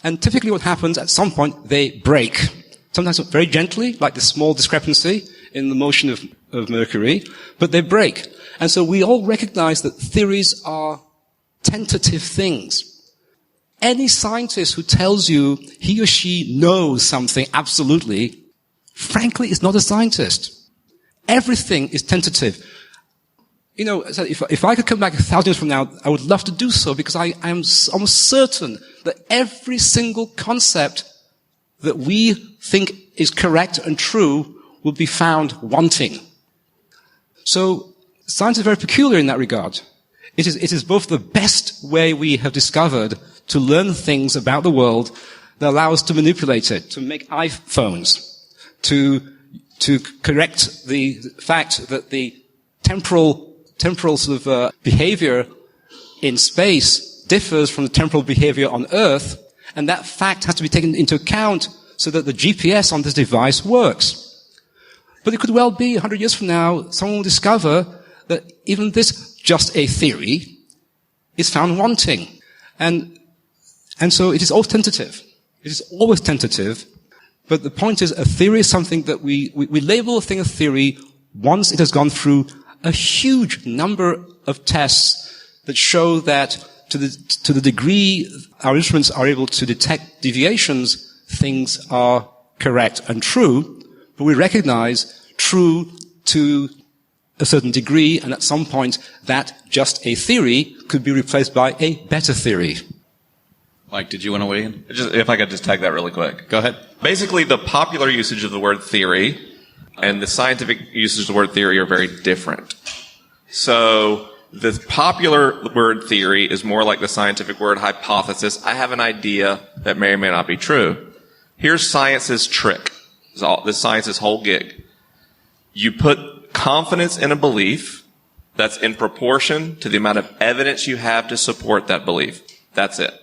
And typically what happens, at some point, they break. Sometimes very gently, like the small discrepancy in the motion of Mercury, but they break. And so we all recognize that theories are tentative things. Any scientist who tells you he or she knows something absolutely, frankly, is not a scientist. Everything is tentative. If I could come back 1,000 years from now, I would love to do so because I am almost certain that every single concept that we think is correct and true will be found wanting. So science is very peculiar in that regard. It is both the best way we have discovered to learn things about the world that allow us to manipulate it, to make iPhones, to correct the fact that the temporal sort of behavior in space differs from the temporal behavior on Earth, and that fact has to be taken into account so that the GPS on this device works. But it could well be 100 years from now, someone will discover that even this just a theory is found wanting. And so it is always tentative. It is always tentative. But the point is, a theory is something that we label a thing a theory once it has gone through a huge number of tests that show that to the degree our instruments are able to detect deviations, things are correct and true. But we recognize true to a certain degree, and at some point that just a theory could be replaced by a better theory. Mike, did you want to weigh in? If I could just tag that really quick. Go ahead. Basically, the popular usage of the word theory and the scientific usage of the word theory are very different. So the popular word theory is more like the scientific word hypothesis. I have an idea that may or may not be true. Here's science's trick. This science's whole gig. You put confidence in a belief, That's in proportion to the amount of evidence you have to support that belief. That's it.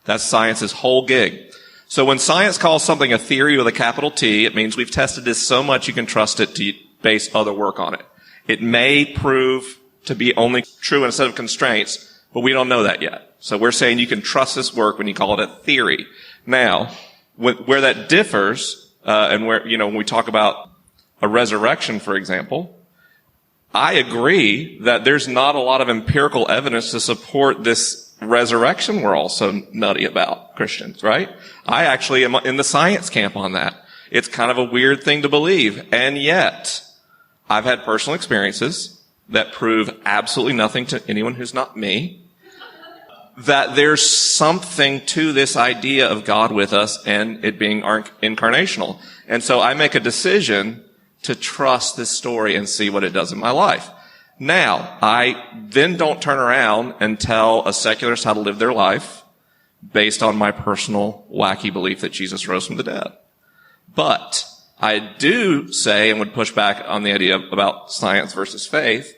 That's science's whole gig. So when science calls something a theory with a capital T, it means we've tested this so much you can trust it to base other work on it. It may prove to be only true in a set of constraints, but we don't know that yet. So we're saying you can trust this work when you call it a theory. Now, where that differs, and where, when we talk about a resurrection, for example, I agree that there's not a lot of empirical evidence to support this resurrection we're all so nutty about, Christians, right? I actually am in the science camp on that. It's kind of a weird thing to believe. And yet, I've had personal experiences that prove absolutely nothing to anyone who's not me, that there's something to this idea of God with us and it being incarnational. And so I make a decision to trust this story and see what it does in my life. Now, I then don't turn around and tell a secularist how to live their life based on my personal wacky belief that Jesus rose from the dead. But I do say, and would push back on the idea about science versus faith,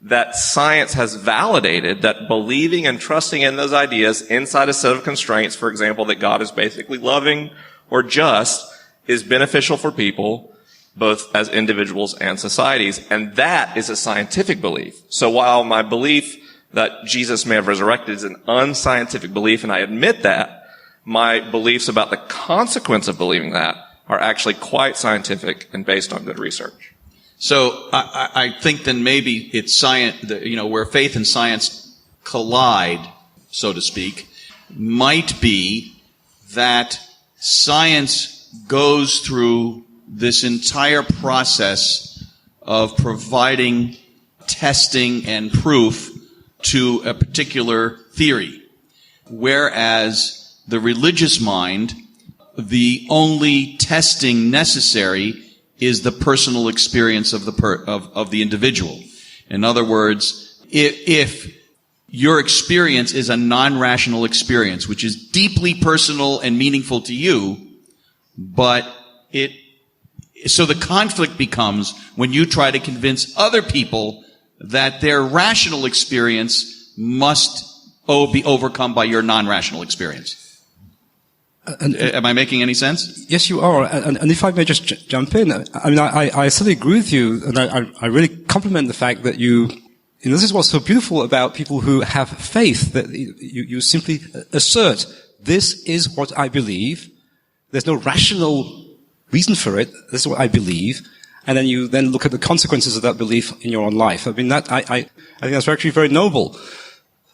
that science has validated that believing and trusting in those ideas inside a set of constraints, for example, that God is basically loving or just, is beneficial for people, both as individuals and societies. And that is a scientific belief. So while my belief that Jesus may have resurrected is an unscientific belief, and I admit that, my beliefs about the consequence of believing that are actually quite scientific and based on good research. So I think then maybe it's science, where faith and science collide, so to speak, might be that science goes through this entire process of providing testing and proof to a particular theory, whereas the religious mind, the only testing necessary is the personal experience of the individual. In other words, if your experience is a non-rational experience, which is deeply personal and meaningful to you, but so the conflict becomes when you try to convince other people that their rational experience must be overcome by your non-rational experience. Am I making any sense? Yes, you are. And if I may just jump in, I mean, I certainly agree with you, and I really compliment the fact that this is what's so beautiful about people who have faith, that you simply assert, this is what I believe. There's no rational reason for it. This is what I believe. And then you then look at the consequences of that belief in your own life. I mean, I think that's actually very noble.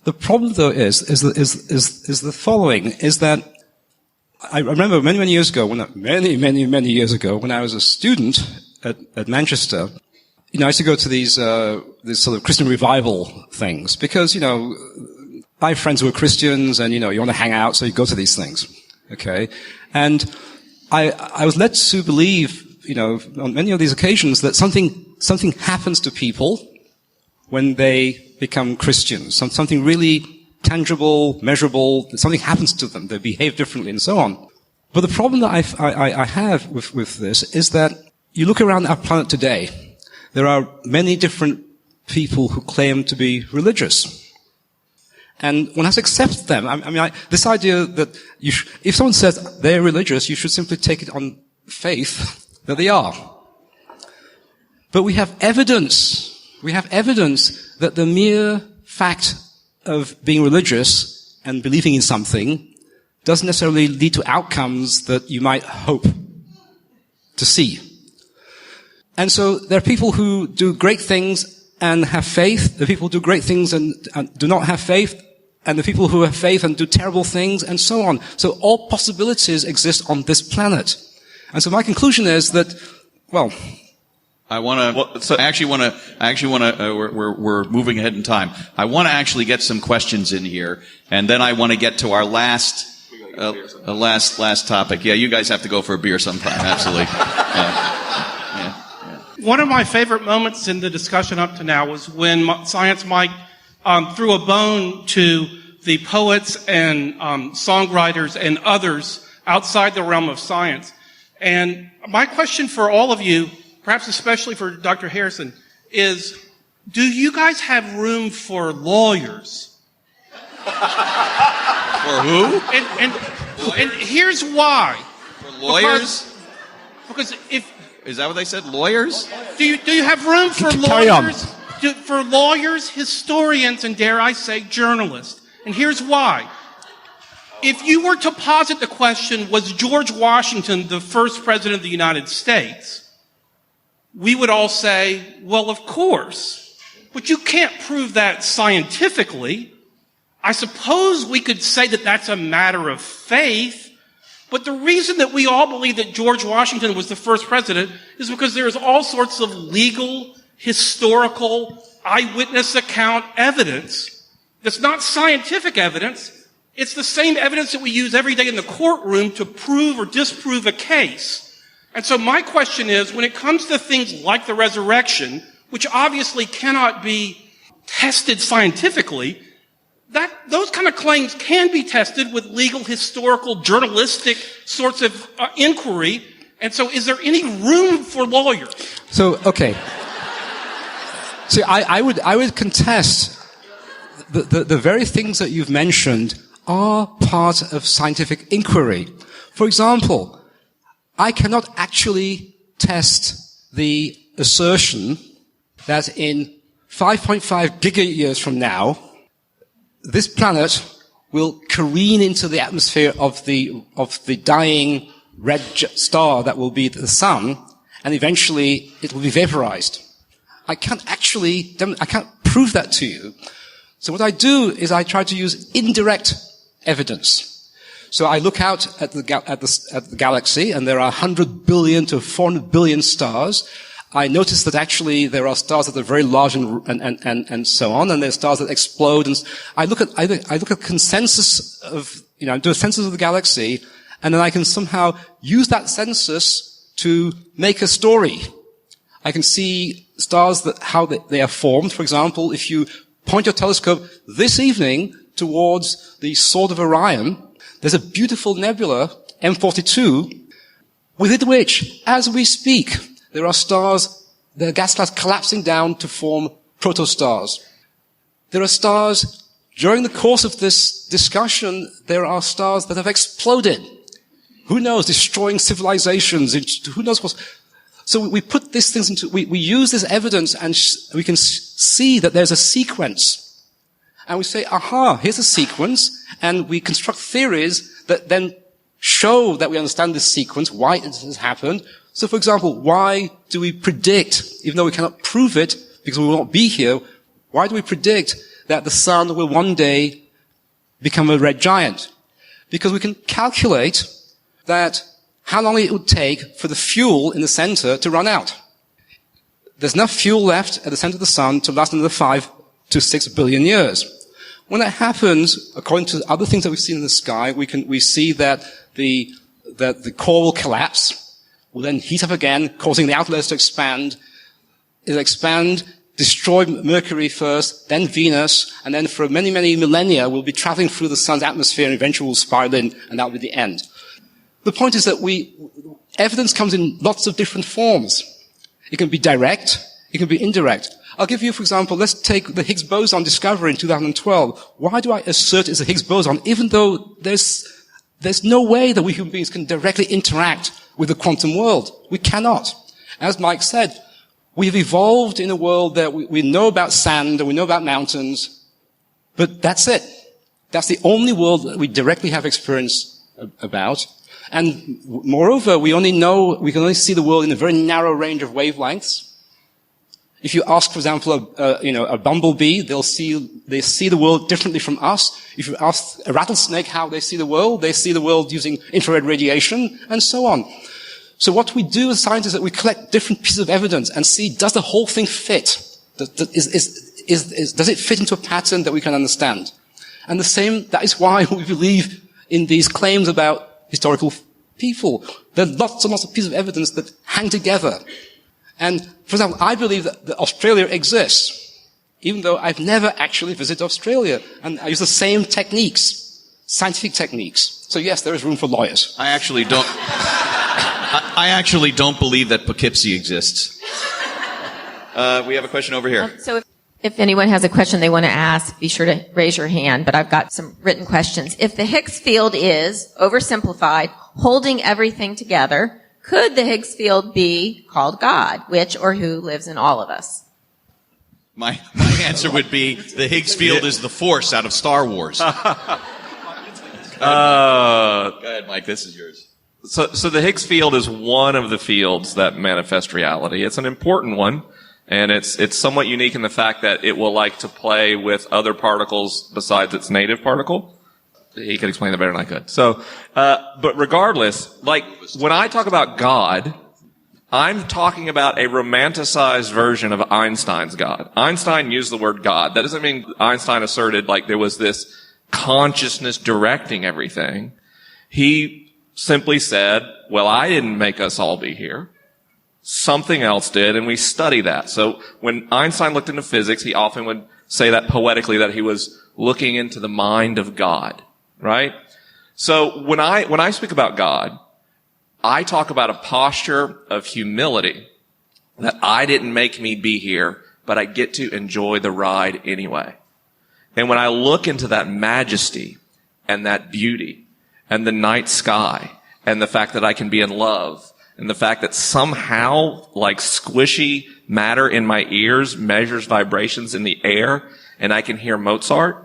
The problem, though, is the following, is that I remember many years ago, many years ago, when I was a student at Manchester, I used to go to these sort of Christian revival things because, I have friends who are Christians and, you want to hang out, so you go to these things. Okay? And I was led to believe, on many of these occasions that something happens to people when they become Christians. Something really tangible, measurable, something happens to them. They behave differently and so on. But the problem that I have with this is that you look around our planet today, there are many different people who claim to be religious. And one has to accept them. I mean, this idea that if someone says they're religious, you should simply take it on faith that they are. But we have evidence that the mere fact of being religious and believing in something doesn't necessarily lead to outcomes that you might hope to see. And so there are people who do great things and have faith. There are people who do great things and do not have faith. And the people who have faith and do terrible things and so on. So all possibilities exist on this planet. And so my conclusion is that, well, we're moving ahead in time. I want to actually get some questions in here, and then I want to get to our last topic. Yeah, you guys have to go for a beer sometime. Absolutely. One of my favorite moments in the discussion up to now was when Science Mike threw a bone to the poets and songwriters and others outside the realm of science. And my question for all of you, perhaps especially for Dr. Harrison, is Do you guys have room for lawyers? For who? And here's why. For lawyers? Because if... Is that what they said? Lawyers? Do you have room for lawyers? For lawyers, historians, and dare I say, journalists. And here's why. If you were to posit the question, was George Washington the first president of the United States? We would all say, well, of course. But you can't prove that scientifically. I suppose we could say that that's a matter of faith. But the reason that we all believe that George Washington was the first president is because there's all sorts of legal, historical, eyewitness account evidence that's not scientific evidence. It's the same evidence that we use every day in the courtroom to prove or disprove a case. And so my question is, when it comes to things like the resurrection, which obviously cannot be tested scientifically, those kind of claims can be tested with legal, historical, journalistic sorts of inquiry. And so is there any room for lawyers? So, okay. See, I would contest the very things that you've mentioned are part of scientific inquiry. For example, I cannot actually test the assertion that in 5.5 giga-years from now, this planet will careen into the atmosphere of the dying red star that will be the sun, and eventually it will be vaporized. I can't prove that to you. So what I do is I try to use indirect evidence. So I look out at the galaxy, and there are 100 billion to 400 billion stars. I notice that actually there are stars that are very large and so on, and there are stars that explode. And I look at consensus of, do a census of the galaxy, and then I can somehow use that census to make a story. I can see stars how they are formed. For example, if you point your telescope this evening towards the Sword of Orion, there's a beautiful nebula, M42, within which, as we speak, there are stars, the gas clouds collapsing down to form protostars. There are stars, during the course of this discussion, there are stars that have exploded. Who knows, destroying civilizations, who knows what. So we put these things into, we use this evidence and we can see that there's a sequence. And we say, aha, here's a sequence, and we construct theories that then show that we understand this sequence, why it has happened. So, for example, why do we predict, even though we cannot prove it because we will not be here, why do we predict that the sun will one day become a red giant? Because we can calculate that how long it would take for the fuel in the center to run out. There's enough fuel left at the center of the sun to last another 5 to 6 billion years. When that happens, according to other things that we've seen in the sky, we see that the core will collapse, will then heat up again, causing the outer layers to expand. It'll expand, destroy Mercury first, then Venus, and then for many, many millennia we'll be traveling through the sun's atmosphere and eventually we'll spiral in, and that will be the end. The point is that evidence comes in lots of different forms. It can be direct, it can be indirect. I'll give you, for example, let's take the Higgs boson discovery in 2012. Why do I assert it's a Higgs boson, even though there's no way that we human beings can directly interact with the quantum world? We cannot. As Mike said, we've evolved in a world that we know about sand and we know about mountains, but that's it. That's the only world that we directly have experience about. And moreover, we can only see the world in a very narrow range of wavelengths. If you ask, for example, a bumblebee, they see the world differently from us. If you ask a rattlesnake how they see the world using infrared radiation, and so on. So what we do as scientists is that we collect different pieces of evidence and see, does the whole thing fit? Does it fit into a pattern that we can understand? And that is why we believe in these claims about historical people. There are lots and lots of pieces of evidence that hang together. And, for example, I believe that Australia exists, even though I've never actually visited Australia. And I use the same techniques, scientific techniques. So yes, there is room for lawyers. I actually don't believe that Poughkeepsie exists. We have a question over here. If anyone has a question they want to ask, be sure to raise your hand, but I've got some written questions. If the Higgs field is, oversimplified, holding everything together, could the Higgs field be called God, which or who lives in all of us? My answer would be the Higgs field is the Force out of Star Wars. Go ahead, Mike, this is yours. So the Higgs field is one of the fields that manifest reality. It's an important one. And it's somewhat unique in the fact that it will like to play with other particles besides its native particle. He could explain that better than I could. So, but regardless, like, when I talk about God, I'm talking about a romanticized version of Einstein's God. Einstein used the word God. That doesn't mean Einstein asserted like there was this consciousness directing everything. He simply said, well, I didn't make us all be here. Something else did, and we study that. So when Einstein looked into physics, he often would say that poetically, that he was looking into the mind of God, right? So when I speak about God, I talk about a posture of humility, that I didn't make me be here, but I get to enjoy the ride anyway. And when I look into that majesty and that beauty and the night sky and the fact that I can be in love, and the fact that somehow, like, squishy matter in my ears measures vibrations in the air, and I can hear Mozart,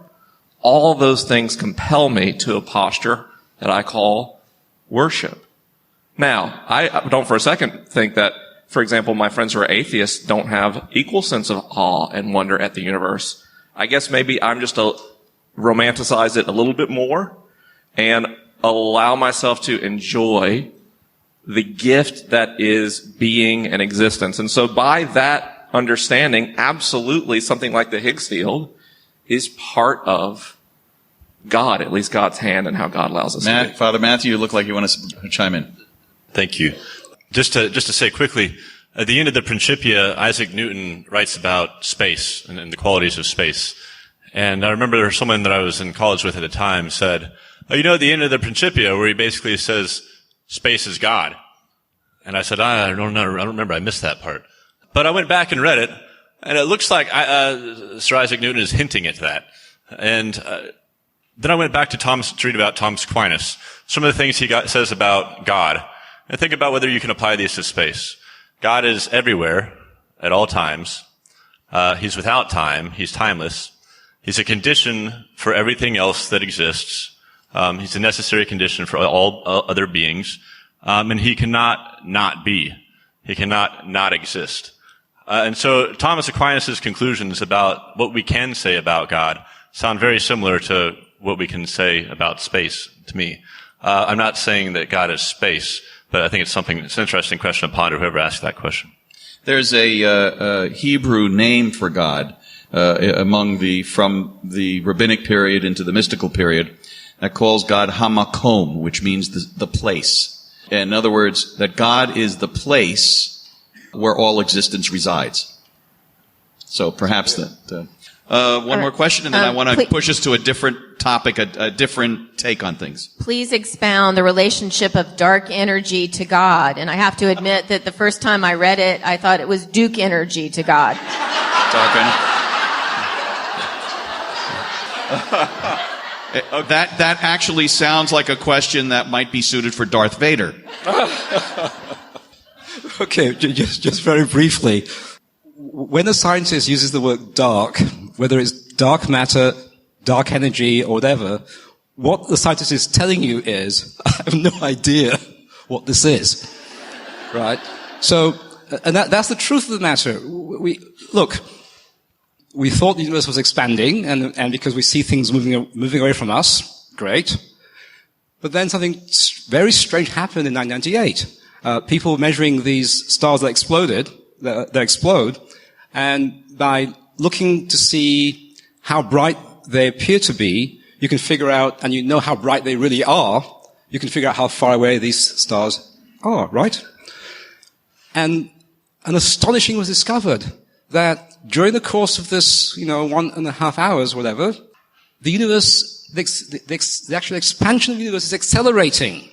all those things compel me to a posture that I call worship. Now, I don't for a second think that, for example, my friends who are atheists don't have equal sense of awe and wonder at the universe. I guess maybe I'm just romanticize it a little bit more and allow myself to enjoy the gift that is being and existence. And so by that understanding, absolutely something like the Higgs field is part of God, at least God's hand and how God allows us to be. Father Matthew, you look like you want to chime in. Thank you. Just to say quickly, at the end of the Principia, Isaac Newton writes about space and the qualities of space. And I remember there was someone that I was in college with at the time said, oh, you know, at the end of the Principia, where he basically says, space is God. And I said, I don't know, I don't remember, I missed that part. But I went back and read it, and it looks like Sir Isaac Newton is hinting at that. And then I went back to read about Thomas Aquinas, some of the things he says about God, and think about whether you can apply these to space. God is everywhere, at all times. He's without time, he's timeless. He's a condition for everything else that exists. He's a necessary condition for all other beings. And he cannot not be. He cannot not exist. And so Thomas Aquinas' conclusions about what we can say about God sound very similar to what we can say about space to me. I'm not saying that God is space, but I think it's an interesting question to ponder, whoever asked that question. There's a Hebrew name for God from the rabbinic period into the mystical period that calls God Hamakom, which means the place. In other words, that God is the place where all existence resides. So perhaps that. One more question, and then I want to push us to a different topic, a different take on things. Please expound the relationship of dark energy to God. And I have to admit that the first time I read it, I thought it was Duke energy to God. Dark energy. That actually sounds like a question that might be suited for Darth Vader. Okay, just very briefly. When a scientist uses the word dark, whether it's dark matter, dark energy, or whatever, what the scientist is telling you is, I have no idea what this is. Right? So, and that's the truth of the matter. We thought the universe was expanding, and because we see things moving away from us, great. But then something very strange happened in 1998. People were measuring these stars that explode, and by looking to see how bright they appear to be, you can figure out, and you know how bright they really are, you can figure out how far away these stars are, right? And an astonishing was discovered that during the course of this, 1.5 hours, whatever, the universe, the actual expansion of the universe is accelerating.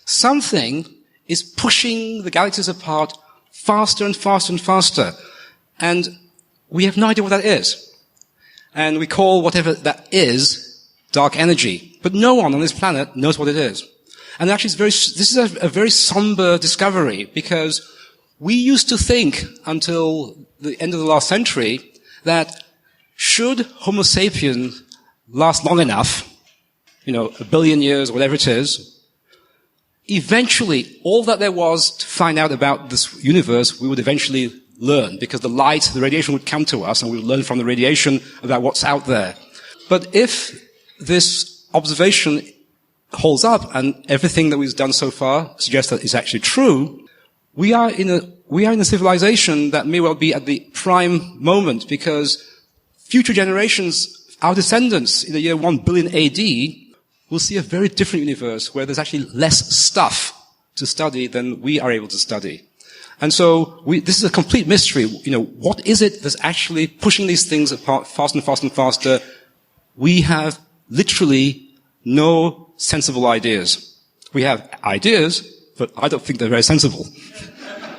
Something is pushing the galaxies apart faster and faster and faster. And we have no idea what that is. And we call whatever that is dark energy. But no one on this planet knows what it is. And actually this is a very somber discovery, because we used to think until the end of the last century that should Homo sapiens last long enough, 1 billion years, whatever it is, eventually all that there was to find out about this universe, we would eventually learn, because the light, the radiation would come to us and we would learn from the radiation about what's out there. But if this observation holds up and everything that we've done so far suggests that it's actually true, we are in a civilization that may well be at the prime moment, because future generations, our descendants in the year 1 billion AD, will see a very different universe where there's actually less stuff to study than we are able to study. And so this is a complete mystery. What is it that's actually pushing these things apart faster and faster and faster? We have literally no sensible ideas. We have ideas, but I don't think they're very sensible.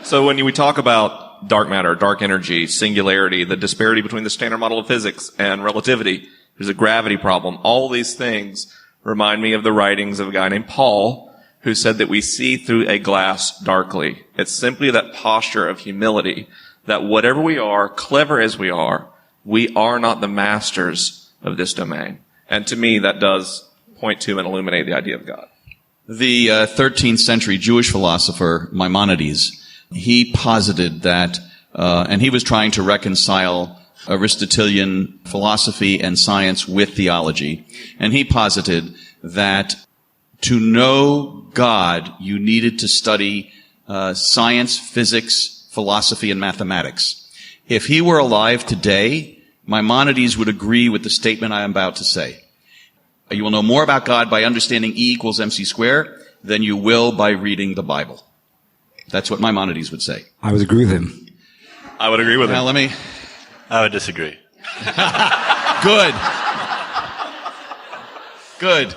So when we talk about dark matter, dark energy, singularity, the disparity between the standard model of physics and relativity, there's a gravity problem. All these things remind me of the writings of a guy named Paul, who said that we see through a glass darkly. It's simply that posture of humility, that whatever we are, clever as we are not the masters of this domain. And to me, that does point to and illuminate the idea of God. The 13th century Jewish philosopher Maimonides, he posited that, and he was trying to reconcile Aristotelian philosophy and science with theology, and he posited that to know God, you needed to study science, physics, philosophy, and mathematics. If he were alive today, Maimonides would agree with the statement I am about to say. You will know more about God by understanding E equals MC squared than you will by reading the Bible. That's what Maimonides would say. I would agree with him. I would agree with him. Now I would disagree. Good. Good.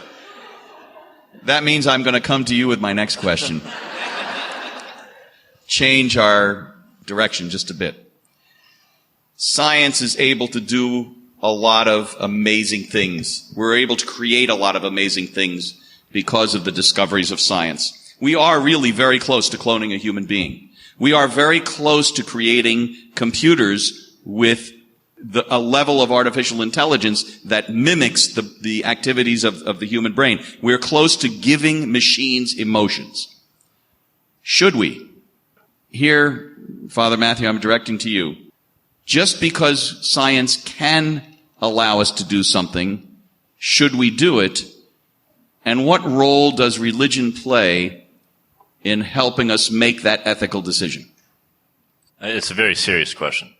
That means I'm going to come to you with my next question. Change our direction just a bit. Science is able to do a lot of amazing things. We're able to create a lot of amazing things because of the discoveries of science. We are really very close to cloning a human being. We are very close to creating computers with a level of artificial intelligence that mimics the activities of the human brain. We're close to giving machines emotions. Should we? Here, Father Matthew, I'm directing to you. Just because science can allow us to do something, should we do it? And what role does religion play in helping us make that ethical decision? It's a very serious question.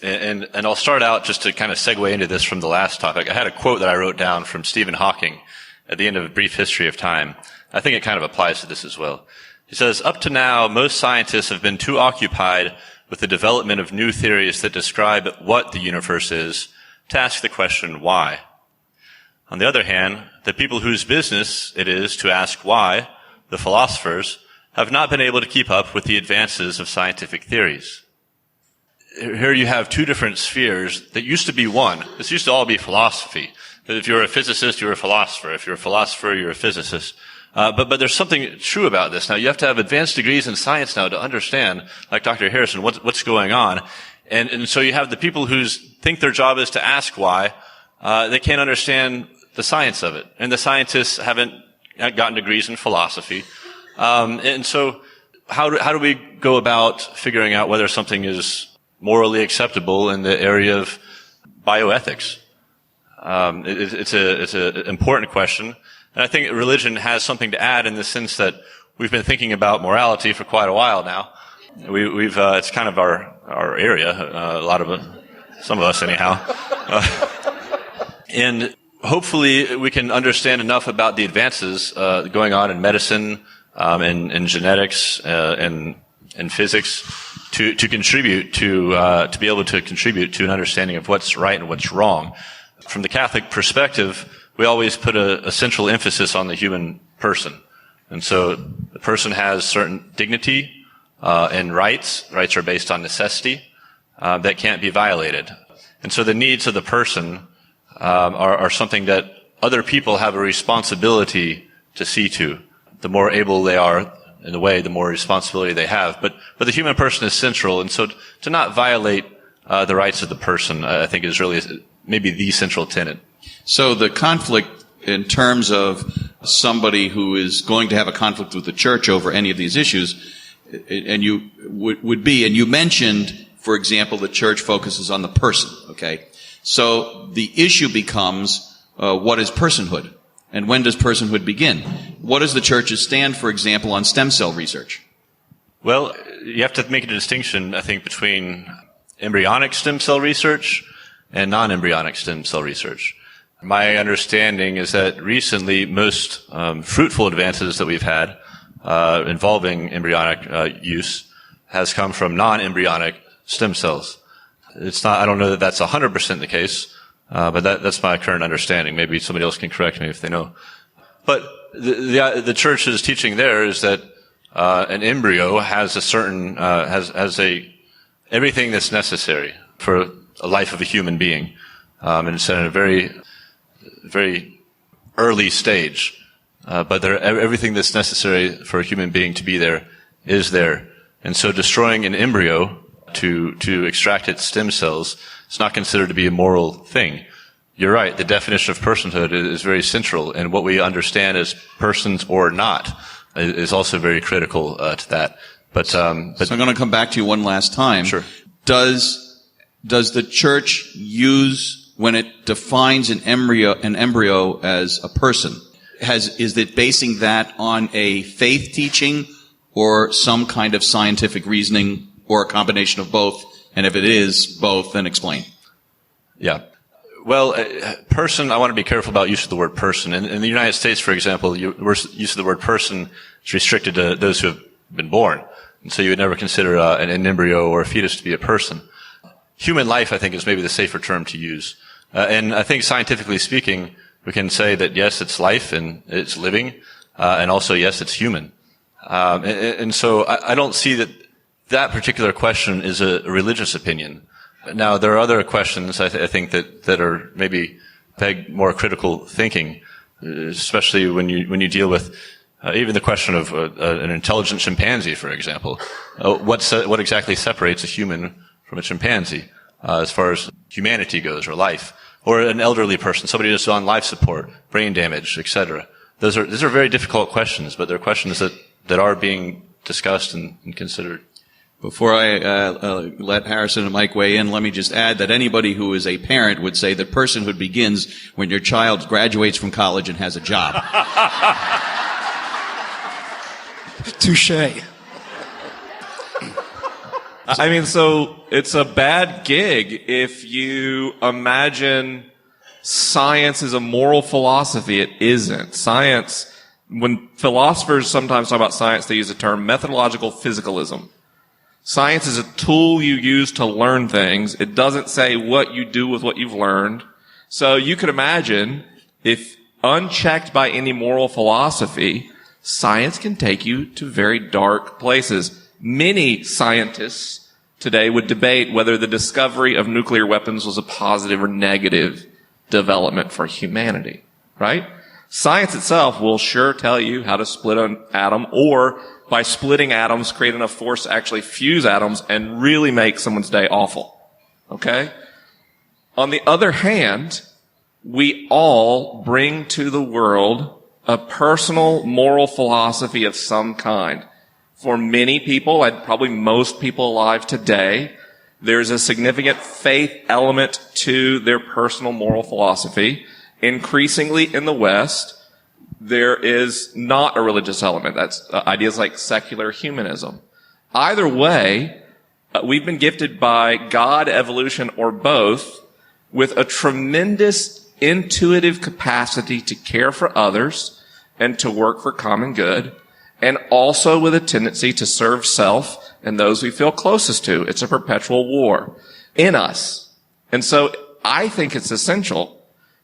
And I'll start out just to kind of segue into this from the last topic. I had a quote that I wrote down from Stephen Hawking at the end of A Brief History of Time. I think it kind of applies to this as well. He says, up to now, most scientists have been too occupied with the development of new theories that describe what the universe is to ask the question, why? On the other hand, the people whose business it is to ask why, the philosophers, have not been able to keep up with the advances of scientific theories. Here you have two different spheres that used to be one. This used to all be philosophy. If you're a physicist, you're a philosopher. If you're a philosopher, you're a physicist. But there's something true about this. Now, you have to have advanced degrees in science now to understand, like Dr. Harrison, what's going on. And so you have the people who think their job is to ask why. They can't understand the science of it. And the scientists haven't gotten degrees in philosophy. And so how do we go about figuring out whether something is morally acceptable in the area of bioethics? It's an important question. And I think religion has something to add in the sense that we've been thinking about morality for quite a while now. It's kind of our area, some of us anyhow. And hopefully we can understand enough about the advances, going on in medicine, in genetics, in physics to contribute to be able to contribute to an understanding of what's right and what's wrong. From the Catholic perspective, we always put a central emphasis on the human person. And so the person has certain dignity and rights. Rights are based on necessity. that can't be violated. And so the needs of the person are something that other people have a responsibility to see to. The more able they are in the way, the more responsibility they have. But the human person is central, and so to not violate the rights of the person, I think, is really maybe the central tenet. So the conflict in terms of somebody who is going to have a conflict with the church over any of these issues, and you would be, and you mentioned, for example, the church focuses on the person, okay? So the issue becomes, what is personhood? And when does personhood begin? What does the church's stand, for example, on stem cell research? Well, you have to make a distinction, I think, between embryonic stem cell research and non-embryonic stem cell research. My understanding is that recently most fruitful advances that we've had involving embryonic use has come from non-embryonic stem cells. It's not, I don't know that that's 100% the case, but that's my current understanding. Maybe somebody else can correct me if they know. But the church's teaching there is that an embryo has a certain has everything that's necessary for a life of a human being, and it's in a very early stage. But everything that's necessary for a human being to be there is there, and so destroying an embryo to extract its stem cells is not considered to be a moral thing. You're right. The definition of personhood is very central, and what we understand as persons or not is also very critical to that. But so I'm going to come back to you one last time. Sure. Does the church use, when it defines an embryo as a person, is it basing that on a faith teaching or some kind of scientific reasoning or a combination of both? And if it is both, then explain. Yeah. Well, person, I want to be careful about use of the word person. In the United States, for example, use of the word person is restricted to those who have been born. And so you would never consider an embryo or a fetus to be a person. Human life, I think, is maybe the safer term to use. And I think scientifically speaking, we can say that yes, it's life and it's living, and also yes, it's human. And so I don't see that particular question is a religious opinion. Now, there are other questions I think that are maybe beg more critical thinking, especially when you deal with even the question of an intelligent chimpanzee, for example. What exactly separates a human from a chimpanzee as far as humanity goes, or life, or an elderly person, somebody who's on life support, brain damage, etc. These are very difficult questions, but they're questions that are being discussed and considered. Before I let Harrison and Mike weigh in, let me just add that anybody who is a parent would say that personhood begins when your child graduates from college and has a job. Touché. I mean, so it's a bad gig if you imagine science is a moral philosophy. It isn't. Science, when philosophers sometimes talk about science, they use the term methodological physicalism. Science is a tool you use to learn things. It doesn't say what you do with what you've learned. So you could imagine if unchecked by any moral philosophy, science can take you to very dark places. Many scientists today would debate whether the discovery of nuclear weapons was a positive or negative development for humanity, right? Science itself will sure tell you how to split an atom, or by splitting atoms, create enough force to actually fuse atoms and really make someone's day awful. Okay? On the other hand, we all bring to the world a personal moral philosophy of some kind. For many people, and probably most people alive today, there's a significant faith element to their personal moral philosophy. Increasingly in the West, there is not a religious element. That's ideas like secular humanism. Either way, we've been gifted by God, evolution, or both with a tremendous intuitive capacity to care for others and to work for common good, and also with a tendency to serve self and those we feel closest to. It's a perpetual war in us. And so I think it's essential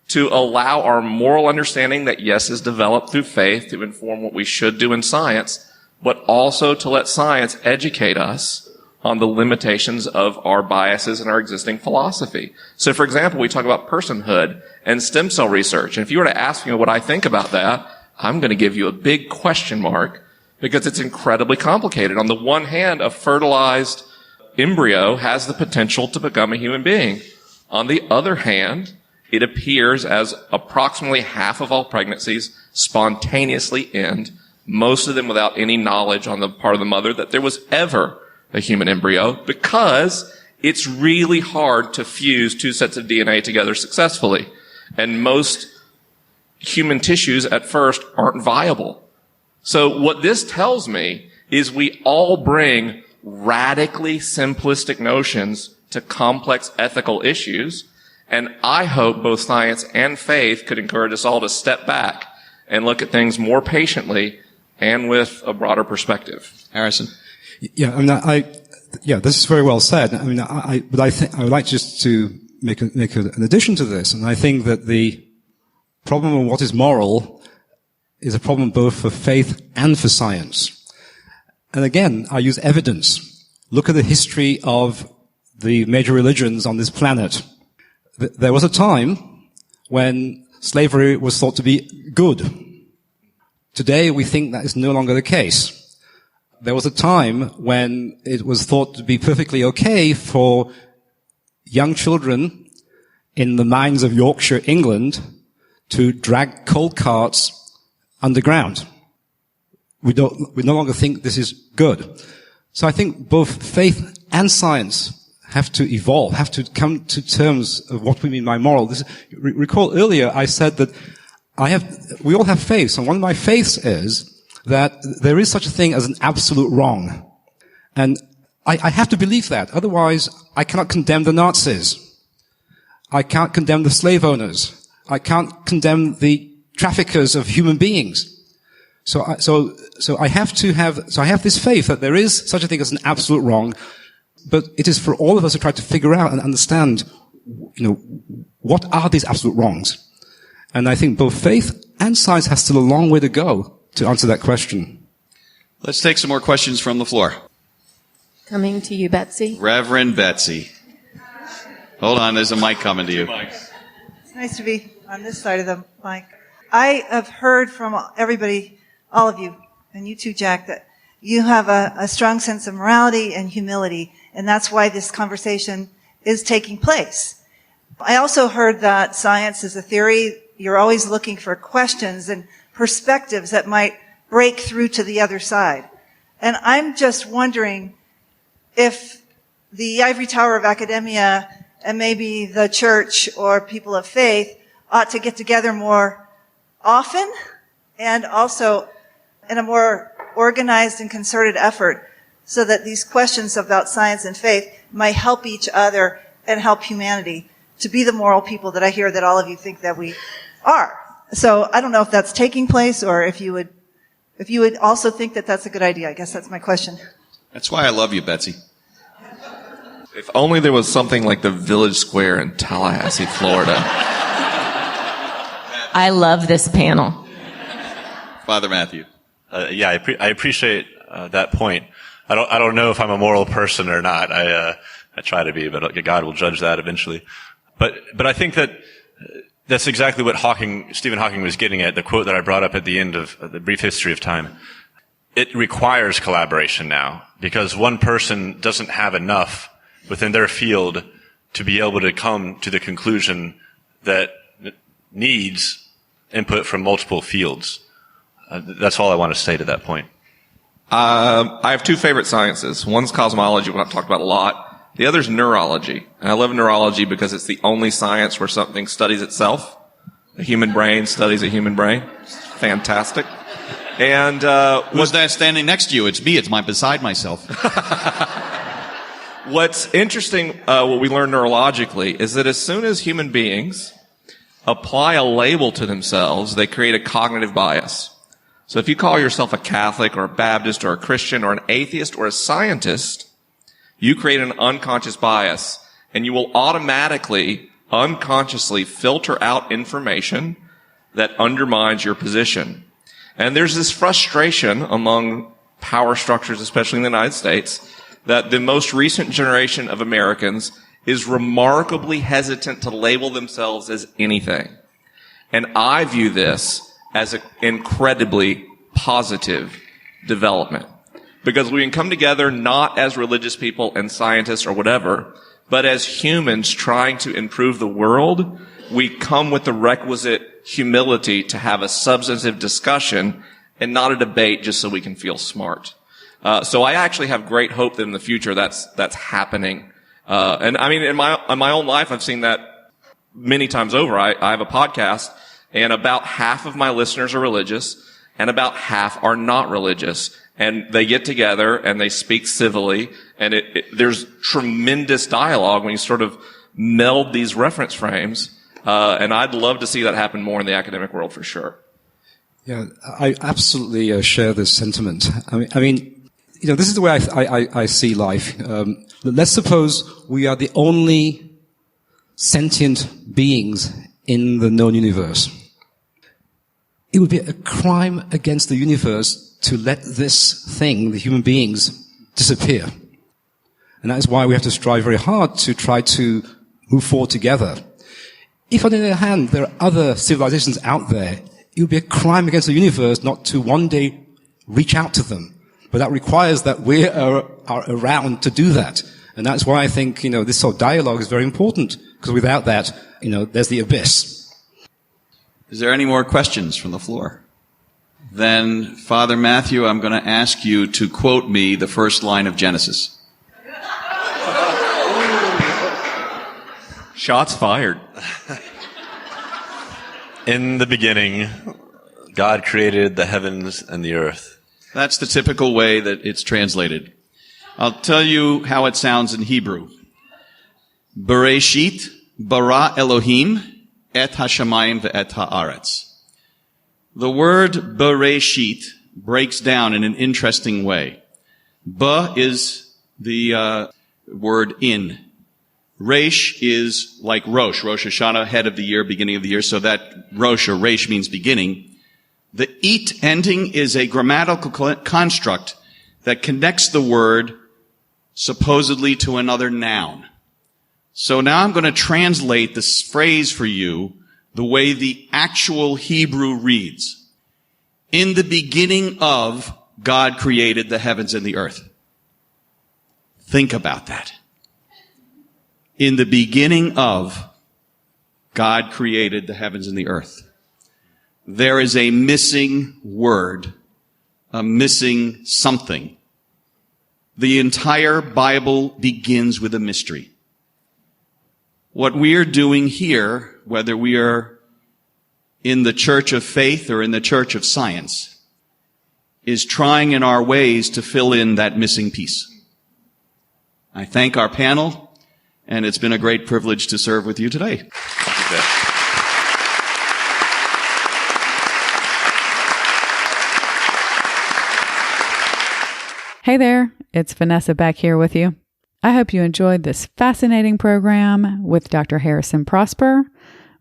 to allow our moral understanding that, yes, is developed through faith to inform what we should do in science, but also to let science educate us on the limitations of our biases and our existing philosophy. So, for example, we talk about personhood and stem cell research. And if you were to ask me what I think about that, I'm going to give you a big question mark because it's incredibly complicated. On the one hand, a fertilized embryo has the potential to become a human being. On the other hand, it appears as approximately half of all pregnancies spontaneously end, most of them without any knowledge on the part of the mother that there was ever a human embryo, because it's really hard to fuse two sets of DNA together successfully. And most human tissues at first aren't viable. So what this tells me is we all bring radically simplistic notions to complex ethical issues. And I hope both science and faith could encourage us all to step back and look at things more patiently and with a broader perspective. Harrison. Yeah, this is very well said. But I think I would like just to make an addition to this. And I think that the problem of what is moral is a problem both for faith and for science. And again, I use evidence. Look at the history of the major religions on this planet. There was a time when slavery was thought to be good. Today, we think that is no longer the case. There was a time when it was thought to be perfectly okay for young children in the mines of Yorkshire, England, to drag coal carts underground. We no longer think this is good. So I think both faith and science have to evolve, have to come to terms of what we mean by moral. Recall earlier I said that we all have faiths, and one of my faiths is that there is such a thing as an absolute wrong. And I have to believe that. Otherwise, I cannot condemn the Nazis. I can't condemn the slave owners. I can't condemn the traffickers of human beings. So I have this faith that there is such a thing as an absolute wrong, but it is for all of us to try to figure out and understand, what are these absolute wrongs? And I think both faith and science has still a long way to go to answer that question. Let's take some more questions from the floor. Coming to you, Betsy. Reverend Betsy. Hold on, there's a mic coming to you. It's nice to be on this side of the mic. I have heard from everybody, all of you, and you too, Jack, that you have a strong sense of morality and humility, and that's why this conversation is taking place. I also heard that science is a theory. You're always looking for questions and perspectives that might break through to the other side. And I'm just wondering if the ivory tower of academia and maybe the church or people of faith ought to get together more often and also in a more organized and concerted effort so that these questions about science and faith might help each other and help humanity to be the moral people that I hear that all of you think that we are. So I don't know if that's taking place or if you would also think that that's a good idea. I guess that's my question. That's why I love you, Betsy. If only there was something like the Village Square in Tallahassee, Florida. I love this panel. Father Matthew. I appreciate that point. I don't know if I'm a moral person or not. I try to be, but God will judge that eventually. But I think that's exactly what Stephen Hawking was getting at, the quote that I brought up at the end of The Brief History of Time. It requires collaboration now, because one person doesn't have enough within their field to be able to come to the conclusion that needs input from multiple fields. That's all I want to say to that point. I have two favorite sciences. One's cosmology, what I've talked about a lot. The other's neurology. And I love neurology because it's the only science where something studies itself. The human brain studies a human brain. It's fantastic. And who's that standing next to you? It's me. It's beside myself. What's interesting, what we learn neurologically, is that as soon as human beings apply a label to themselves, they create a cognitive bias. So if you call yourself a Catholic or a Baptist or a Christian or an atheist or a scientist, you create an unconscious bias, and you will automatically, unconsciously filter out information that undermines your position. And there's this frustration among power structures, especially in the United States, that the most recent generation of Americans is remarkably hesitant to label themselves as anything. And I view this as an incredibly positive development. Because we can come together not as religious people and scientists or whatever, but as humans trying to improve the world. We come with the requisite humility to have a substantive discussion and not a debate just so we can feel smart. So I actually have great hope that in the future that's happening. And I mean, in my own life, I've seen that many times over. I have a podcast, and about half of my listeners are religious, and about half are not religious. And they get together and they speak civilly, and there's tremendous dialogue when you sort of meld these reference frames. And I'd love to see that happen more in the academic world for sure. Yeah, I absolutely share this sentiment. I mean, this is the way I see life. Let's suppose we are the only sentient beings in the known universe. It would be a crime against the universe to let this thing, the human beings, disappear. And that is why we have to strive very hard to try to move forward together. If, on the other hand, there are other civilizations out there, it would be a crime against the universe not to one day reach out to them. But that requires that we are around to do that. And that's why I think, this sort of dialogue is very important. Because without that, there's the abyss. Is there any more questions from the floor? Then, Father Matthew, I'm going to ask you to quote me the first line of Genesis. Shots fired. In the beginning, God created the heavens and the earth. That's the typical way that it's translated. I'll tell you how it sounds in Hebrew. Bereshit bara Elohim et hashamayim ve'et haaretz. The word Bereshit breaks down in an interesting way. Ba is the word in. Resh is like Rosh Hashanah, head of the year, beginning of the year, so that Rosh or Resh means beginning. The it ending is a grammatical construct that connects the word supposedly to another noun. So now I'm going to translate this phrase for you the way the actual Hebrew reads. In the beginning of, God created the heavens and the earth. Think about that. In the beginning of, God created the heavens and the earth. There is a missing word, a missing something. The entire Bible begins with a mystery. What we are doing here, whether we are in the church of faith or in the church of science, is trying in our ways to fill in that missing piece. I thank our panel, and it's been a great privilege to serve with you today. Hey there, it's Vanessa back here with you. I hope you enjoyed this fascinating program with Dr. Harrison Prosper,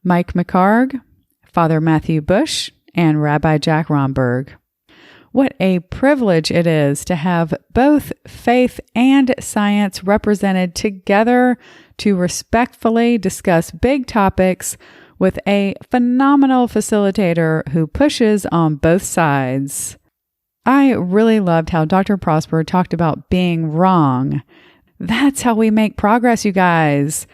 Mike McHargue, Father Matthew Busch, and Rabbi Jack Romberg. What a privilege it is to have both faith and science represented together to respectfully discuss big topics with a phenomenal facilitator who pushes on both sides. I really loved how Dr. Prosper talked about being wrong. That's how we make progress, you guys.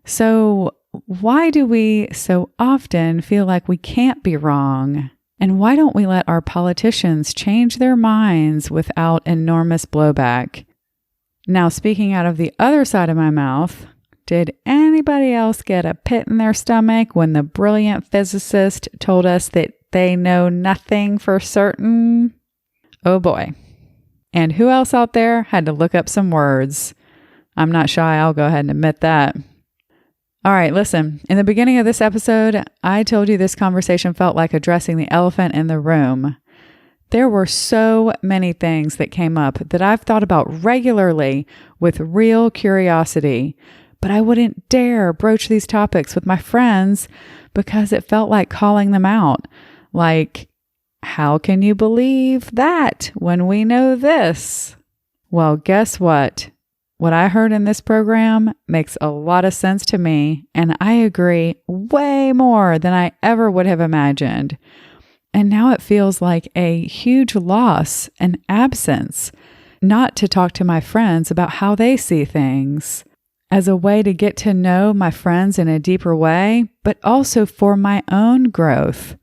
So why do we so often feel like we can't be wrong? And why don't we let our politicians change their minds without enormous blowback? Now, speaking out of the other side of my mouth, did anybody else get a pit in their stomach when the brilliant physicist told us that they know nothing for certain? Oh boy. And who else out there had to look up some words? I'm not shy, I'll go ahead and admit that. All right, listen, in the beginning of this episode, I told you this conversation felt like addressing the elephant in the room. There were so many things that came up that I've thought about regularly with real curiosity, but I wouldn't dare broach these topics with my friends because it felt like calling them out. Like, how can you believe that when we know this? Well, guess what? what I heard in this program makes a lot of sense to me, and I agree way more than I ever would have imagined. And now it feels like a huge loss and absence not to talk to my friends about how they see things, as a way to get to know my friends in a deeper way, but also for my own growth.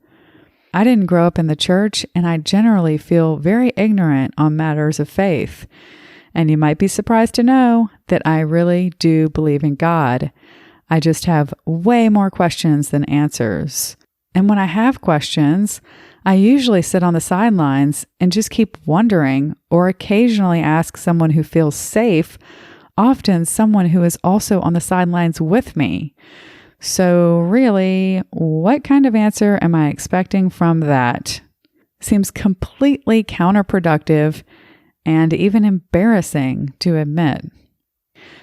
I didn't grow up in the church, and I generally feel very ignorant on matters of faith. And you might be surprised to know that I really do believe in God. I just have way more questions than answers. And when I have questions, I usually sit on the sidelines and just keep wondering, or occasionally ask someone who feels safe, often someone who is also on the sidelines with me. So really, what kind of answer am I expecting from that? Seems completely counterproductive and even embarrassing to admit.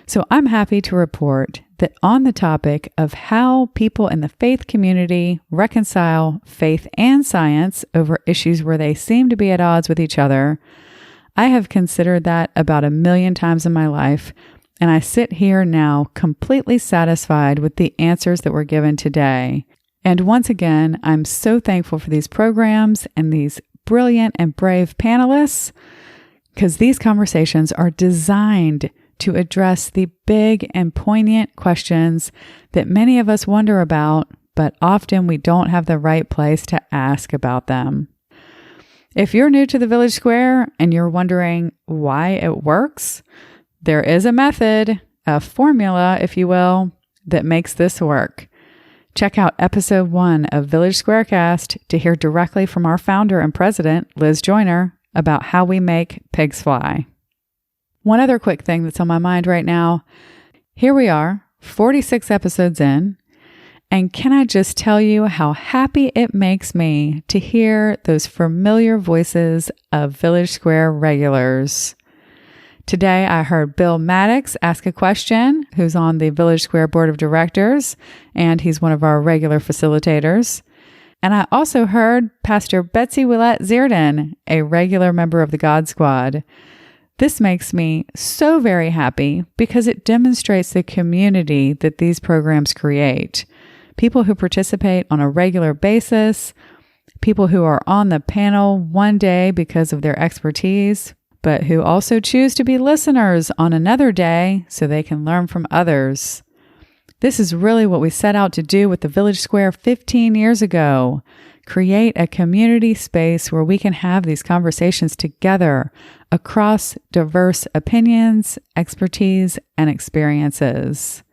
So I'm happy to report that on the topic of how people in the faith community reconcile faith and science over issues where they seem to be at odds with each other, I have considered that about 1 million times in my life, and I sit here now completely satisfied with the answers that were given today. And once again, I'm so thankful for these programs and these brilliant and brave panelists, because these conversations are designed to address the big and poignant questions that many of us wonder about, but often we don't have the right place to ask about them. If you're new to the Village Square and you're wondering why it works, there is a method, a formula, if you will, that makes this work. Check out episode 1 of Village SquareCast to hear directly from our founder and president, Liz Joyner, about how we make pigs fly. One other quick thing that's on my mind right now. Here we are, 46 episodes in, and can I just tell you how happy it makes me to hear those familiar voices of Village Square regulars. Today, I heard Bill Maddox ask a question, who's on the Village Square Board of Directors, and he's one of our regular facilitators. And I also heard Pastor Betsy Willette Zierden, a regular member of the God Squad. This makes me so very happy because it demonstrates the community that these programs create. People who participate on a regular basis, people who are on the panel one day because of their expertise, but who also choose to be listeners on another day so they can learn from others. This is really what we set out to do with the Village Square 15 years ago. Create a community space where we can have these conversations together across diverse opinions, expertise, and experiences.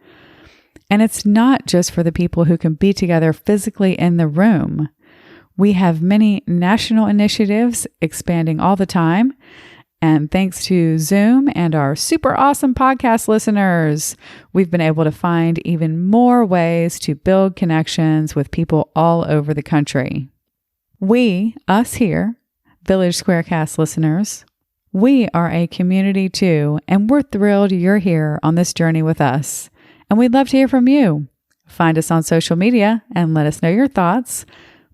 And it's not just for the people who can be together physically in the room. We have many national initiatives expanding all the time. And thanks to Zoom and our super awesome podcast listeners, we've been able to find even more ways to build connections with people all over the country. We, us here, Village SquareCast listeners, we are a community too, and we're thrilled you're here on this journey with us. And we'd love to hear from you. Find us on social media and let us know your thoughts.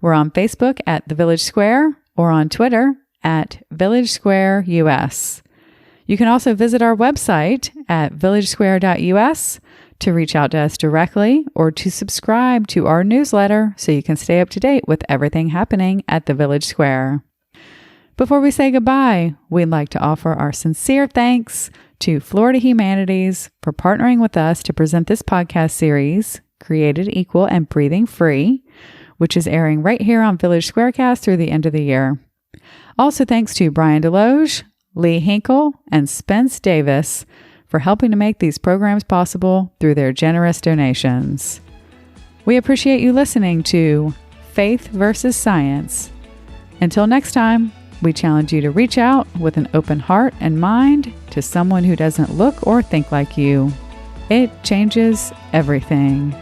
We're on Facebook at The Village Square or on Twitter at Village Square US. You can also visit our website at villagesquare.us to reach out to us directly or to subscribe to our newsletter so you can stay up to date with everything happening at the Village Square. Before we say goodbye, we'd like to offer our sincere thanks to Florida Humanities for partnering with us to present this podcast series, Created Equal and Breathing Free, which is airing right here on Village SquareCast through the end of the year. Also thanks to Brian Deloge, Lee Hinkle, and Spence Davis for helping to make these programs possible through their generous donations. We appreciate you listening to Faith versus Science. Until next time, we challenge you to reach out with an open heart and mind to someone who doesn't look or think like you. It changes everything.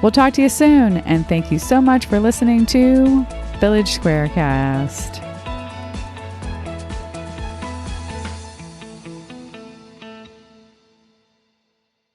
We'll talk to you soon, and thank you so much for listening to Village SquareCast.